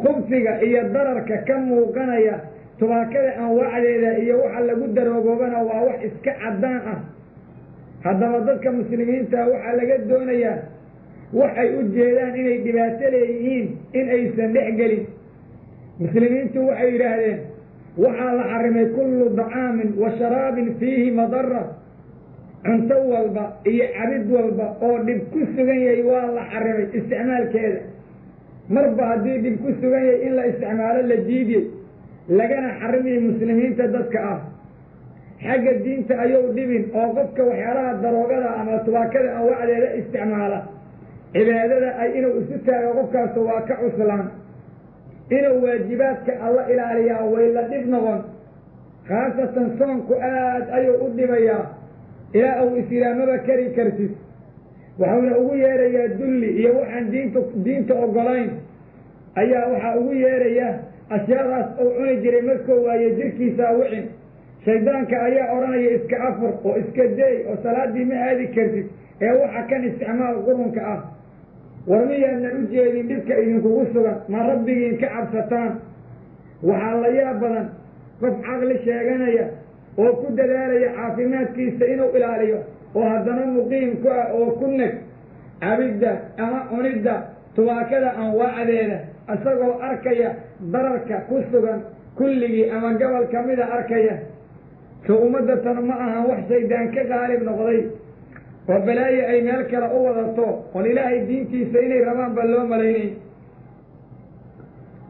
khubsiga iyo dararka ka muuqanaya tubaakada anwaacdeeda iyo waxa lagu daroogoobana waa wax iska caddaan ah haddaba dadka muslimiinta waxaa laga doonayaa waxay u jeedaan inay dhibaato leeyihiin in aysan dhex gelin muslimiintu waxay yidhaahdeen waxaa la xarimay kullu dacaamin wa sharaabin fiihi madara cunto walba iyo cabid walba oo dhib ku sugan yahay waa la xarimay isticmaalkeeda marba haddii dhib ku sugan yahay in la isticmaalo la jiidiyey lagana xarimiyey muslimiinta dadka ah xagga diinta ayuu dhibin oo qofka waxyaalaha daroogada ama tubaakada anwaacdeeda isticmaala cibaadada ay inuu isu taago qofkaasu waa ka cuslaan inuu waajibaadka alla ilaaliyaa way la dhib noqon khaasatan soonku aad ayuu u dhibayaa ilaa uu islaamaba kari kartid waxuuna ugu yeerayaa dulli iyo waxaan diinta ogolayn ayaa waxaa ugu yeeraya ashyaadaas uu cuni jiray markuu waaye jirkiisaa wicin shaydaanka ayaa odhanaya iska afur oo iska deey oo salaadii ma aadi kartid ee waxa kan isticmaal qurunka ah war miyaanan u jeedin dhibka idinkugu sugan ma rabbigiin ka cabsataan waxaa la yaab badan qof caqli sheeganaya oo ku dadaalaya caafimaadkiisa inuu ilaaliyo oo haddana muqiim ku ah oo ku neg cabidda ama cunidda tubaakada anwaacdeeda isagoo arkaya dararka ku sugan kulligii ama gobol ka mida arkaya so ummaddatan ma ahan wax shaydaan ka qaalib noqday oo balaayo ay meel kale u wadato oon ilaahay diintiisa inay rabaan baa loo malaynay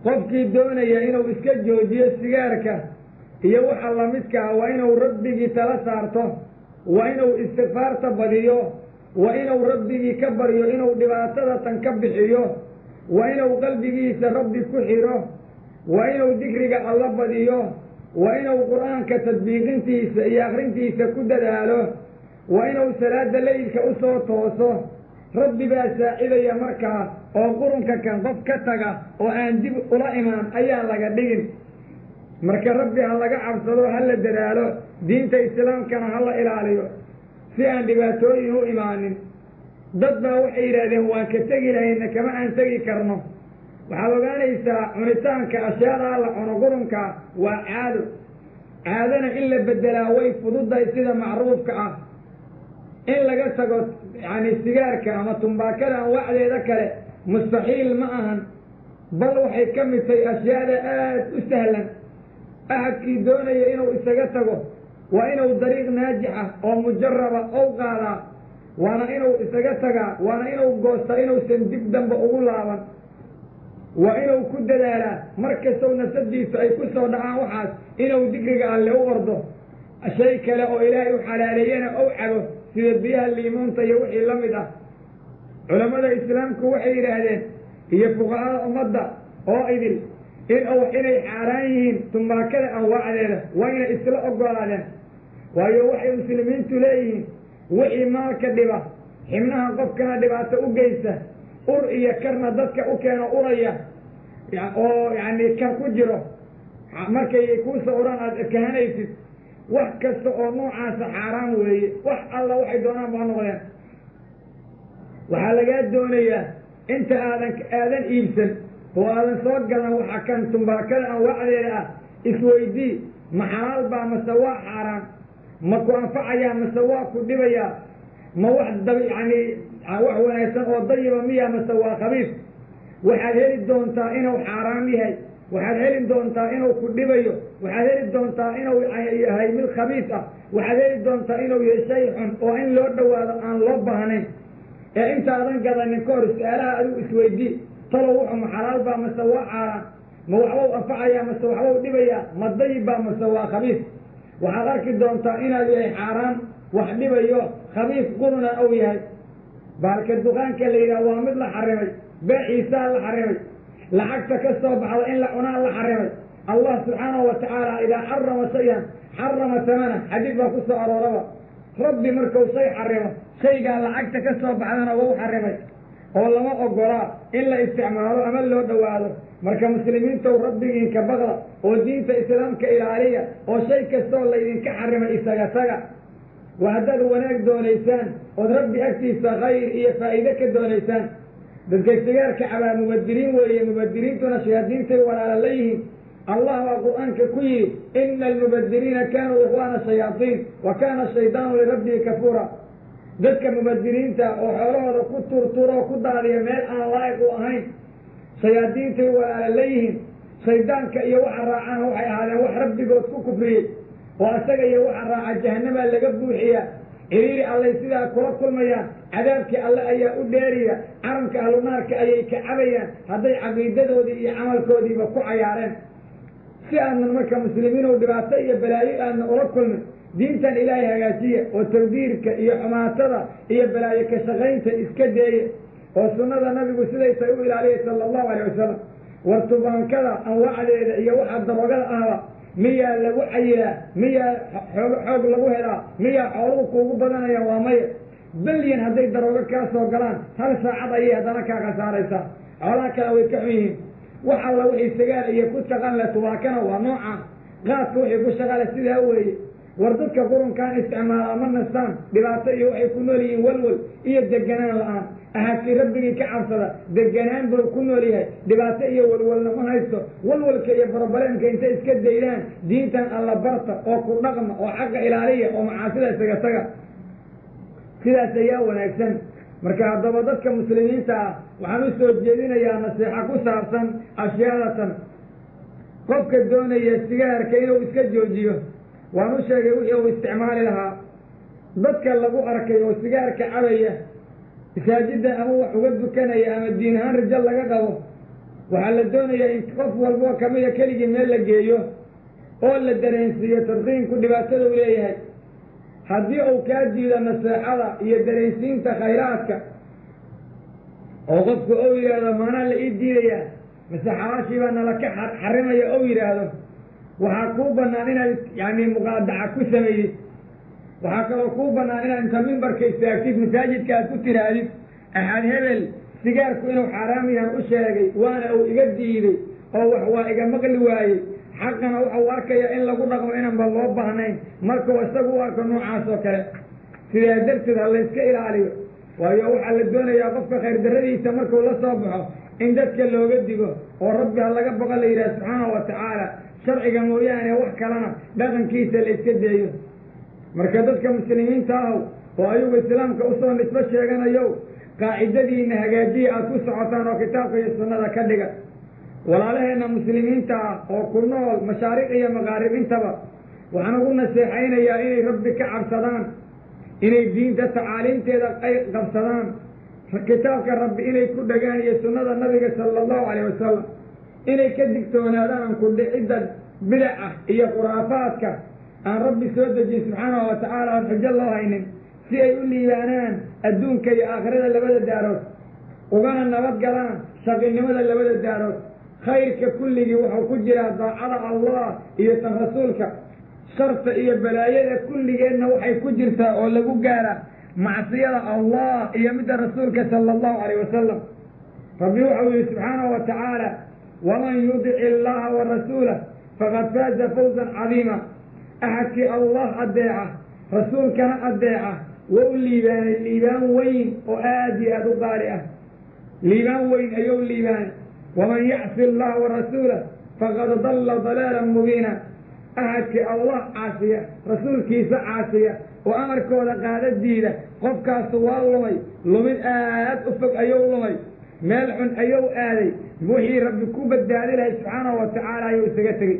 qofkii doonaya inuu iska joojiyo sigaarka iyo waxa lamidka ah waa inuu rabbigii tala saarto waa inuu istikfaarta badiyo waa inuu rabbigii ka baryo inuu dhibaatada tan ka bixiyo waa inuu qalbigiisa rabbi ku xidho waa inuu dikriga alla badiyo waa inuu qur-aanka tadbiiqintiisa iyo akrintiisa ku dadaalo waa inuu salaada leylka u soo tooso rabbi baa saacidaya markaa oo qurunka kan qof ka taga oo aan dib ula imaan ayaa laga dhigin marka rabbi ha laga cabsado ha la dadaalo diinta islaamkana ha la ilaaliyo si aan dhibaatooyin u imaanin dad baa waxay yidhaahdeen waan ka tegi lahayna kama aan tegi karno waxaad ogaanaysaa cunitaanka ashyaadaa la cuno qurunka waa caado caadana in la bedelaa way fududahay sida macruufka ah in laga tago yani sigaarka ama tumbaakada anwaacdeeda kale mustaxiil ma ahan bal waxay ka mid tahay ashyaada aad u sahlan ahadkii doonaya inuu isaga tago waa inuu dariiq naajixa oo mujaraba ou qaadaa waana inuu isaga tagaa waana inuu goostaa inuusan dib damba ugu laaban waa inuu ku dadaalaa mar kastow nafsadiisu ay ku soo dhacaan waxaas inuu dikriga alle u ordo shay kale oo ilaahay u xalaaleeyana ou cabo sida biyaha liimuunta iyo wixii la mid ah culammada islaamku waxay yidhaahdeen iyo fuqahada ummadda oo idil inay xaaraan yihiin tumbaakada anwaacdeeda waa inay isla ogolaadeen waayo waxay muslimiintu leeyihiin wixii maalka dhiba xibnaha qofkana dhibaato u geysta ur iyo karna dadka u keeno uraya oo yacni kar ku jiro markay kuusoo uran aada kahanaysid wax kasta oo noocaasa xaaraan weeye wax alla waxay doonaan baa noqdeen waxaa lagaa doonayaa inta aadan iibsan oo aadan soo gadan waxa kan tumbaakada anwaacdeeda ah isweydii ma xalaal baa mase waa xaaraan ma ku anfacayaa mase waa ku dhibayaa ma wax yani wax wanaagsan oo dayiba miya mase waa khabiif waxaad heli doontaa inuu xaaraan yahay waxaad heli doontaa inuu ku dhibayo waxaad heli doontaa inuu yahay mid khabiif ah waxaad heli doontaa inuu yahay shay xun oo in loo dhowaado aan loo baahnayn ee intaadan gadanin ka hor su-aalaha adigu isweydii talow wuxu ma xalaal baa mase waa xaaraan ma waxbau anfacayaa mase waxbau dhibayaa ma dayib baa mase waa khabiif waxaad arki doontaa inaad yahay xaaraan wax dhibayo khabiif quduna ou yahay baalka dukaanka la yidhaha waa mid la xarimay beeciisaa la xarimay lacagta ka soo baxda in la cunaa la xarimay allah subxaanahu watacaala idaa xarama shayan xarama tamana xadiid baa ku soo arooraba rabbi markuu shay xarimo shaygaa lacagta ka soo baxdana wau xarimay oo lama ogolaa in la isticmaalo ama loo dhowaado marka muslimiintow rabbigiinka baqda oo diinta islaamka ilaaliya oo shay kastoo laydinka xarimay isaga taga waa haddaad wanaag doonaysaan ood rabbi agtiisa khayr iyo faa'iide ka doonaysaan dadkay sigaarka cabaa mubadiriin weeye mubadiriintuna shayaadiintay walaala la yihiin allah baa qur-aanka ku yidhi ina almubadiriina kaanuu ikhwaana shayaaiin wa kaana shaydaanu lirabbihi kafuura dadka mubadiriinta oo xoolahooda ku turturo oo ku daadiya meel aan laa'iq u ahayn shayaadiintay walaala la yihiin shaydaanka iyo waxa raacana waxay ahaadeen wax rabbigood ku kufriyey oo asaga iyo waxa raaca jahannamaa laga buuxiyaa ciriiri allay sidaa kula kulmayaan cadaabkii alle ayaa u dheeriya caramka ahlunaarka ayay ka cabayaan hadday caqiidadoodii iyo camalkoodiiba ku cayaareen si aanan marka muslimiinow dhibaato iyo balaayo aanna ula kulmin diintan ilaahay hagaajiya oo tawdiirka iyo xumaatada iyo balaayo ka shaqaynta iska deeye oo sunnada nabigu siday tay u ilaaliyay sala allahu alayh wasalam war tubaankada anwaacdeeda iyo waxa daroogada ahba miyaa lagu cayiraa miyaa xoog lagu helaa miyaa xooluhu kuugu badanayaan waa maya belyan hadday daroogo kaa soo galaan hal saacad ayay haddana kaa khasaaraysaa xoolaha kale way ka xun yihiin wax alla wixii sagaal iyo ku shaqan leh tubaakana waa nooca qaadka wixii ku shaqale sidaa weeye war dadka qurunkaan isticmaala ma nastaan dhibaato iyo waxay ku nool yihiin walwal iyo deganaan la-aan ahadkii rabbigii ka cabsada deganaan buu ku nool yahay dhibaato iyo walwalna ma haysto walwalka iyo barobaleemka intay iska daydaan diintan alla barta oo ku dhaqma oo xaqa ilaaliya oo macaasida isaga taga sidaas ayaa wanaagsan marka haddaba dadka muslimiinta ah waxaan u soo jeedinayaa nasiixa ku saabsan ashyaadatan qofka doonaya sigaarka inuu iska joojiyo waan u sheegay wixii uu isticmaali lahaa dadka lagu arkay oo sigaarka cabaya masaajidda ama wax uga dukanaya ama diin ahaan rijal laga qabo waxaa la doonayaa in qof walboo kamida keligii meel la geeyo oo la dareensiiyo tadqiinku dhibaatada u leeyahay haddii uu kaa diido naseexada iyo dareensiinta khayraadka oo qofku ou yidhaahdo maanaa la ii diidayaa mise xalaashii baa nala ka xarimaya ou yidhaahdo waxaa kuu banaan inaad yani muqaadaca ku sameeyid waxaa kaloo kuu banaan inaad inta mimbarka istaagtid masaajidka aad ku tihaahdid axad hebel sigaarku inuu xaaraam yahan u sheegay waana uu iga diiday oo wax waa iga maqli waayey xaqana waxau arkaya in lagu dhaqmo inanba loo baahnayn markuu isagu u arko noocaas oo kale sidaa darteed ha layska ilaaliyo waayo waxaa la doonayaa qofka khayr darradiisa markuu la soo baxo in dadka looga digo oo rabbi ha laga boqo la yidhaha subxaanahu wa tacaala sharciga mooyaane wax kalena dhaqankiisa la iska deeyo marka dadka muslimiinta ahow oo ayagu islaamka usoo nisbo sheeganayow qaacidadiina hagaajiya aad ku socotaan oo kitaabka iyo sunnada ka dhiga walaalaheenna muslimiinta ah oo ku nool mashaariq iyo maqaarib intaba waxaan ugu naseexaynayaa inay rabbi ka cabsadaan inay diinta tacaaliimteeda ay qabsadaan kitaabka rabbi inay ku dhagaan iyo sunnada nabiga sala allahu calayh wasalam inay ka digtoonaadaan ku dhicidda bidaca iyo khuraafaadka aan rabbi soo dejiye subxaanahu wa tacaala aan xujo loo haynin si ay u liibaanaan adduunka iyo aakhirada labada daarood ugana nabad galaan shaqinimada labada daarood khayrka kulligii wuxuu ku jiraa daacada allah iyo tan rasuulka sharta iyo balaayada kulligeedna waxay ku jirtaa oo lagu gaara macsiyada allah iyo midda rasuulka sala allahu calayh wasalam rabbi wuxuu yihi subxaanahu wa tacaala waman yudic illaha wa rasuulah faqad faaza fawzan cadiima axadkii allah addeeca rasuulkana addeeca waa u liibaanay liibaan weyn oo aad iyo aad u qaali ah liibaan weyn ayuu liibaanay waman yacsi allaha warasuulah faqad dalla dalaalan mubiina axadkii allah caasiya rasuulkiisa caasiya oo amarkooda qaadadiida qofkaasu waa lumay lumid aad u fog ayuu lumay meel xun ayuu aaday wixii rabbi ku badbaadi lahay subxaanahu wa tacaala ayuu isaga tegey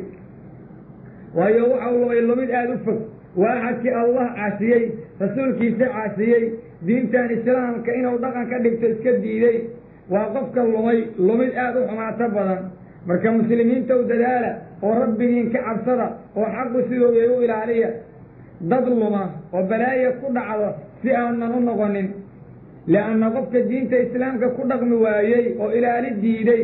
waayo waxau lumay lumid aad u fog waa axadkii allah caasiyey rasuulkiisa caasiyey diintan islaamka inuu dhaqan ka dhigto iska diiday waa qofka lumay lumid aad u xumaato badan marka muslimiinta u dadaala oo rabbigiin ka cabsada oo xaqu sidooday u ilaaliya dad luma oo balaaya ku dhacdo si aanan u noqonin lianna qofka diinta islaamka ku dhaqmi waayey oo ilaali diiday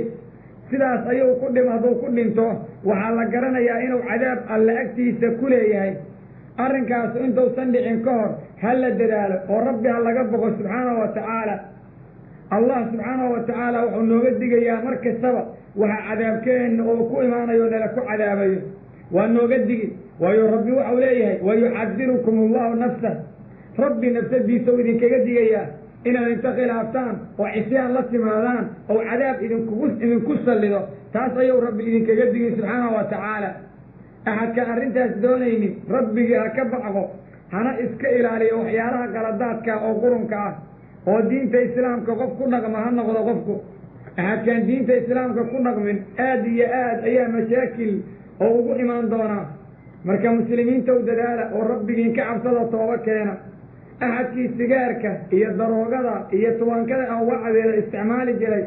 sidaas ayuu hadduu ku dhinto waxaa la garanayaa inuu cadaab alle agtiisa ku leeyahay arrinkaasu intuusan dhicin ka hor ha la dadaalo oo rabbi ha laga boqo subxaanahu wa tacaala allah subxaanahu wa tacaala wuxuu nooga digayaa mar kastaba waxa cadaabkeenna oo ku imaanayo nala ku cadaabayo waa nooga digi waayo rabbi waxau leeyahay wayuxadirukum allahu nafsah rabbi nafsadiisa u idinkaga digayaa inaad inta khilaaftaan oo cisyaan la timaadaan oo cadaab idinku sallido taas ayuu rabbi idinkaga digay subxaanahu wa tacaala axadkaan arrintaas doonaynin rabbigii ha ka baqdo hana iska ilaaliyo waxyaalaha qaladaadka oo qurunka ah oo diinta islaamka qof ku dhaqma ha noqdo qofku axadkaan diinta islaamka ku dhaqmin aad iyo aad ayaa mashaakil oo ugu imaan doonaa marka muslimiinta u dadaala oo rabbigiin ka cabsada tooba keena axadkii sigaarka iyo daroogada iyo tubankada anwaacadeeda isticmaali jiray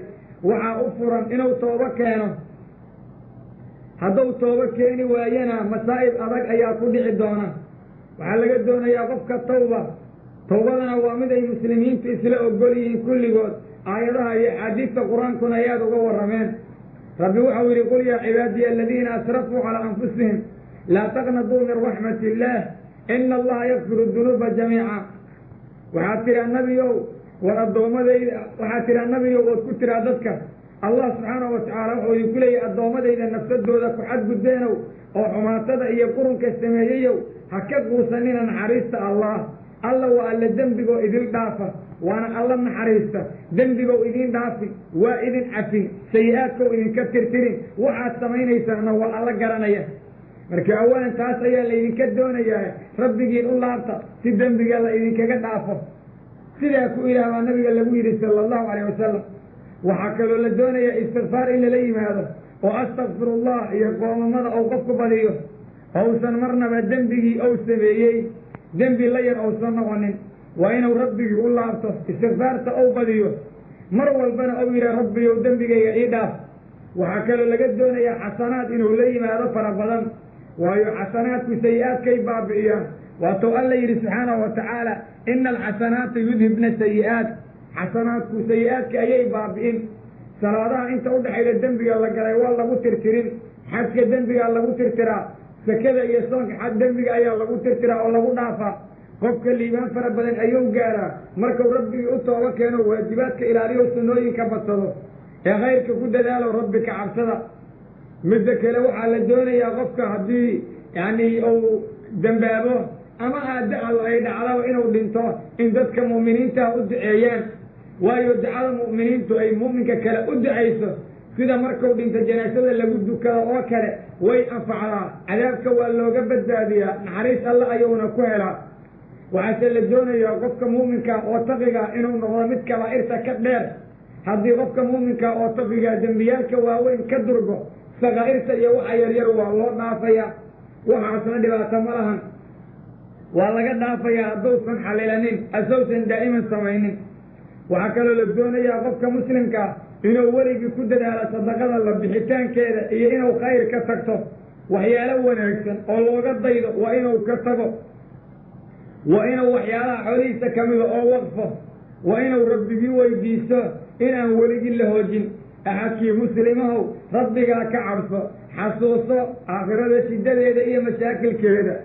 waxaa u furan inuu toobo keeno hadduu toobo keeni waayana masaa'ib adag ayaa ku dhici doona waxaa laga doonayaa qofka tawbadana waa mid ay muslimiintu isla ogol yihiin kulligood aayadaha iyo axaadiista qur-aankuna ayaad uga warrameen rabbi waxau yidhi qul yaa cibaadiya aladiina asrafuu calaa anfusihim laa taqnaduu min raxmati illaah ina allaha yakfiru dunuuba jamiica waxaad tihi annabiyow war addoommadayda waxaad tihi annabiyow ood ku tiraa dadka allah subxaanahu wa tacaala wuxuu idinku leeyahy addoommadayda nafsadooda ku xadgudbeenow oo xumaatada iyo qurunka sameeyeyow ha ka quusanina naxariista allah alla waa alla dembigoo idin dhaafa waana alla naxariista dembigow idin dhaafi waa idin cafin sayi-aadkow idinka tirtirin waxaad samaynaysaana waa alla garanaya marka awalan taas ayaa laydinka doonayaa rabbigiin u laabta si dembiga la idinkaga dhaafo sidaa ku ilaah baa nabiga lagu yidhi sala allahu calayh wasalam waxaa kaloo la doonayaa istikfaar in lala yimaado oo astakfirullah iyo qoomamada ou qofku badiyo ousan marnaba dembigii ou sameeyey dembi la yar ousan noqonin waa inuu rabbigii u laabto istikfaarta ou badiyo mar walbana ou yidhaha rabbiyow dembigayga ii dhaaf waxaa kaloo laga doonayaa xasanaad inuu la yimaado fara badan waayo xasanaadku sayi-aadkay baabi'iyaan waatuu alla yidhi subxaanahu wa tacaala ina alxasanaata yudhibna sayi-aat xasanaadku sayi-aadka ayay baabi'in salaadaha inta udhexayda dembiga la galay waa lagu tirtirin xajka dembigaa lagu tirtiraa sakada iyo soonka xaj dembiga ayaa lagu tirtiraa oo lagu dhaafaa qofka liibaan fara badan ayuu gaaraa markuu rabbigii u tooba keeno waajibaadka ilaaliyo sunnooyinka badsado ee khayrka ku dadaalo rabbi ka cabsada midda kale waxaa la doonayaa qofka haddii yani uu dembaabo ama ay dhacdaba inuu dhinto in dadka mu'miniintaha u duceeyaan waayo ducada mu'miniintu ay mu'minka kale u ducayso sida markuu dhinto janaasada lagu dukado oo kale way anfacdaa cadaabka waa looga badbaadiyaa naxariis alle ayuuna ku helaa waxaase la doonayaa qofka mu'minka oo taqiga inuu noqdo mid kabaa'irta ka dheer haddii qofka mu'minka oo taqiga dembiyaalka waaweyn ka durgo sakaa'irta iyo waxa yaryar waa loo dhaafayaa waxaasna dhibaato ma lahan waa laga dhaafayaa hadduusan xalilanin asousan daa'iman samaynin waxaa kaloo la doonayaa qofka muslimkaa inuu weligii ku dadaalo sadaqada la bixitaankeeda iyo inuu khayr ka tagto waxyaalo wanaagsan oo looga daydo waa inuu ka tago waa inuu waxyaalaha xoolihiisa ka mida oo waqfo waa inuu rabbigii weydiisto inaan weligii la hoojin axadkii muslimahow rabbigaa ka cabso xasuuso aakhirada shiddadeeda iyo mashaakilkeeda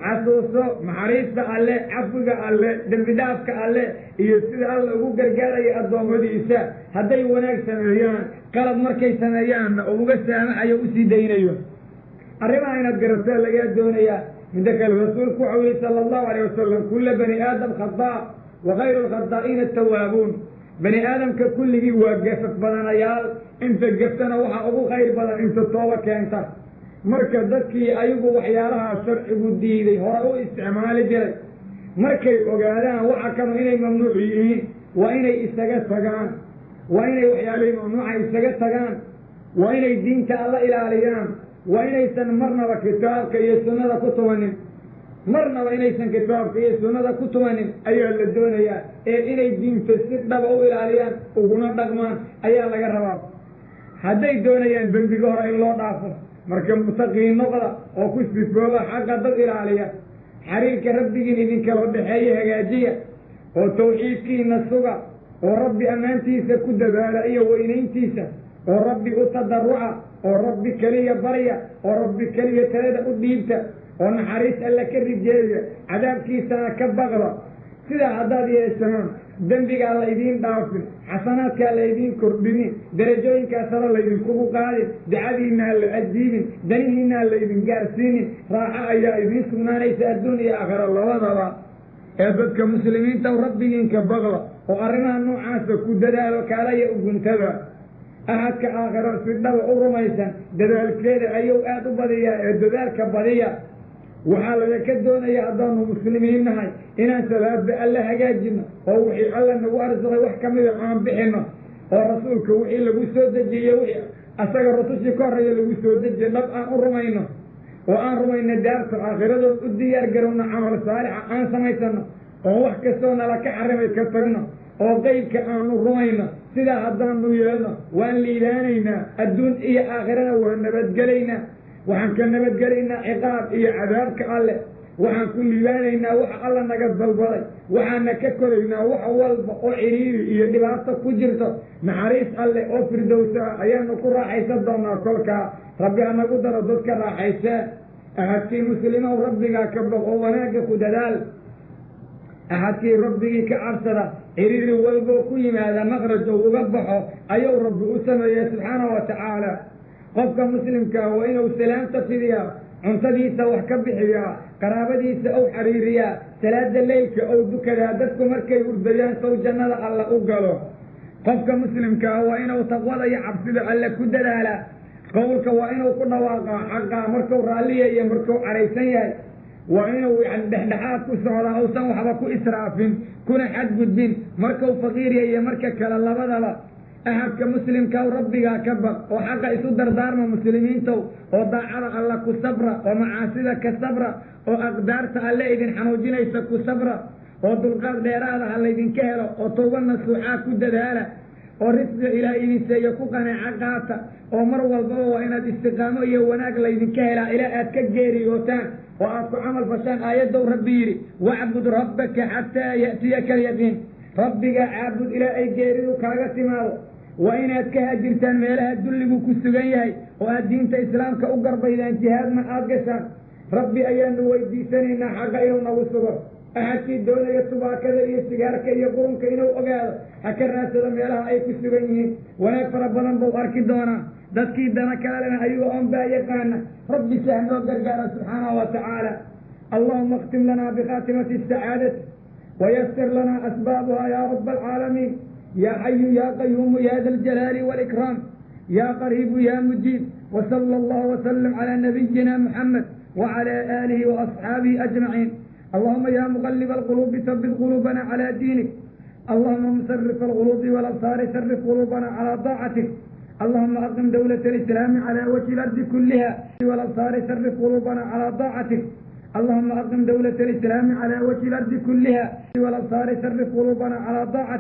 xasuuso naxariista alle cafiga alle dembi dhaafka alle iyo sida alla ugu gargaaraya addoommadiisa hadday wanaag sameeyaan qalad markay sameeyaanna oo uga saamaxayo usii daynayo arrimaha inaad garataa lagaa doonayaa عندك الرسول كعوي صلى الله عليه وسلم كل بني آدم خطاء وغير الخطائين التوابون بني آدم ككل وقفت بدن عيال انت قفتنا وحا أبو خير بدن انت الطوبة كانت مركز ذكي أيضا وحيالها شرع الديني هو استعمال جري مركز وقالها وحا كانوا إني ممنوعيين وإني استقاد فقان وإني وحيالي ممنوعي استقاد فقان وإني الدين الله إلى الأيام وإني سنمرنا وكتابك يسونا كتوانين مرنا وإني سن كتابك يسونا كتوانين أيها الدنيا إني الدين تسد دبعوا إلى الأيام وقنا دقمان أيها لك الرباب هذا الدنيا بنبقوا رأي الله دافر مركب متقين نقضة وكس بسبوغة حقا ضد إلى الأيام حريك ربك إذن كالرب حية هجاجية وتوحيدك النسوغة وربي أمانتيسا كد بالأية وإنينتيسا وربي أتضرعا وربي كلية برية وربي كلية تلادة أديبتا ونحريس ألك الرجالية عذاب كيسا كبغضة سيدا عداد يا إسلام دنبك على يدين دافن حسناتك على يدين كربين درجوين كاسر على يدين كبو قادر دعادينا على الجيبين دنيهنا على يدين قارسين راحة أيها يدين سمنا ليس الدنيا آخر الله وضبا أبدك مسلمين تو ربك كبغضة وقرنا أنه عاسك وددال وكالي أبنتبع أحدك آخر في الدول أورميسا ددال كيدا أيو آدو بديا ددال كبديا وحال لكدون يا أدان مسلمين نهاي إن سبب الله هجاجنا أو وحي الله نوارز وحكم عن بحنا ورسولك وحي اللي بيسود الجي وحي أسرع الرسول شكر اللي بيسود الجي نبقى أرمينا وأن رمينا دارت آخرة الديار قرونا عمل صالح عن سميتنا وحكسونا لك حرم كفرنا وغيب كأن رمينا سيدا أدان نويلنا وأن ليلانينا الدون إيه آخرنا وأن بدقلينا وحن كنا بدقلينا عقاب إيه عذابك الله وحن كل ليلانينا وح الله نقص البلي وحن نككرنا وح والب وعريري إيه دبعتك كجرته نحريس الله أوفر دوسا أيام نكون راحيسا دونا كلك ربي أنا قدر ضدك راحيسا أحكي مسلمة وربك كبر وناك كدلال أحكي ربك كعرسرة عريري والبو كيما هذا مخرج وقبحه أيو رب أسمى سبحانه وتعالى قفك مسلمك وإنه سلام تفيديا عنصديسة وحكبحيا قرابديسة أو حريريا سلاد الليلك أو ذكرها دتك مركي ورديان سو جنة الله أقاله قفك مسلمك وإنه تقوى يعبسد على كدلالا قولك وإنه كنا واقع حقا مركو رالية يا مركو عريسية وإنه عن دحدحات كسهرة أو سوحة كو إسرافين كنا حد قدين مركو فقير يا مركك كلا الله بدلا أحد كمسلم كاو ربك كبر وحق يسدر دارنا مسلمين تو وضاعر الله كصبرة ومعاصيك كصبرة وأقدارت الله إذن حنوجين يسكو صبرة ودلقات ديرادة الله إذن كهرة وطولنا سوحاك كددالة ورسل إلى إذن سيكوكنا عقاتا ومروا البوا وإن الاستقامة يوناك الله إذن كهرة إلى أتك جيري وتان وأكو عمل فشان آيات دور ربيري واعبد ربك حتى يأتيك اليقين ربك عابد إلى أي جيري وكاغتي ماله وإن أتكهجرتان ميلها الدلبو كسوغيهي وأدينت إسلامك أقرب إلى انتهاد من أدقسان ربي أيان ويدي سنين حقا إلو نوصبر أحكي الدولة يتبع كذا يستقارك يقولون كإنو أقال أكرنا سلام ميلها أي كسوغيهي ونكفر ربنا بوغارك الدونا دسكي دانا كالنا أيوة أنبا يقانا ربي سهل وقرقانا سبحانه وتعالى اللهم اختم لنا بخاتمة السعادة ويسر لنا أسبابها يا رب العالمين يا حي يا قيوم يا ذا الجلال والإكرام يا قريب يا مجيب وصلى الله وسلم على نبينا محمد وعلى آله وأصحابه أجمعين اللهم يا مقلب القلوب ثبت قلوبنا على دينك اللهم مصرف القلوب والأبصار صرف قلوبنا على طاعتك اللهم أقم دولة الإسلام على وجه الأرض كلها والأبصار صرف قلوبنا على طاعتك اللهم أقم دولة الإسلام على وجه الأرض كلها والأبصار صرف قلوبنا على طاعتك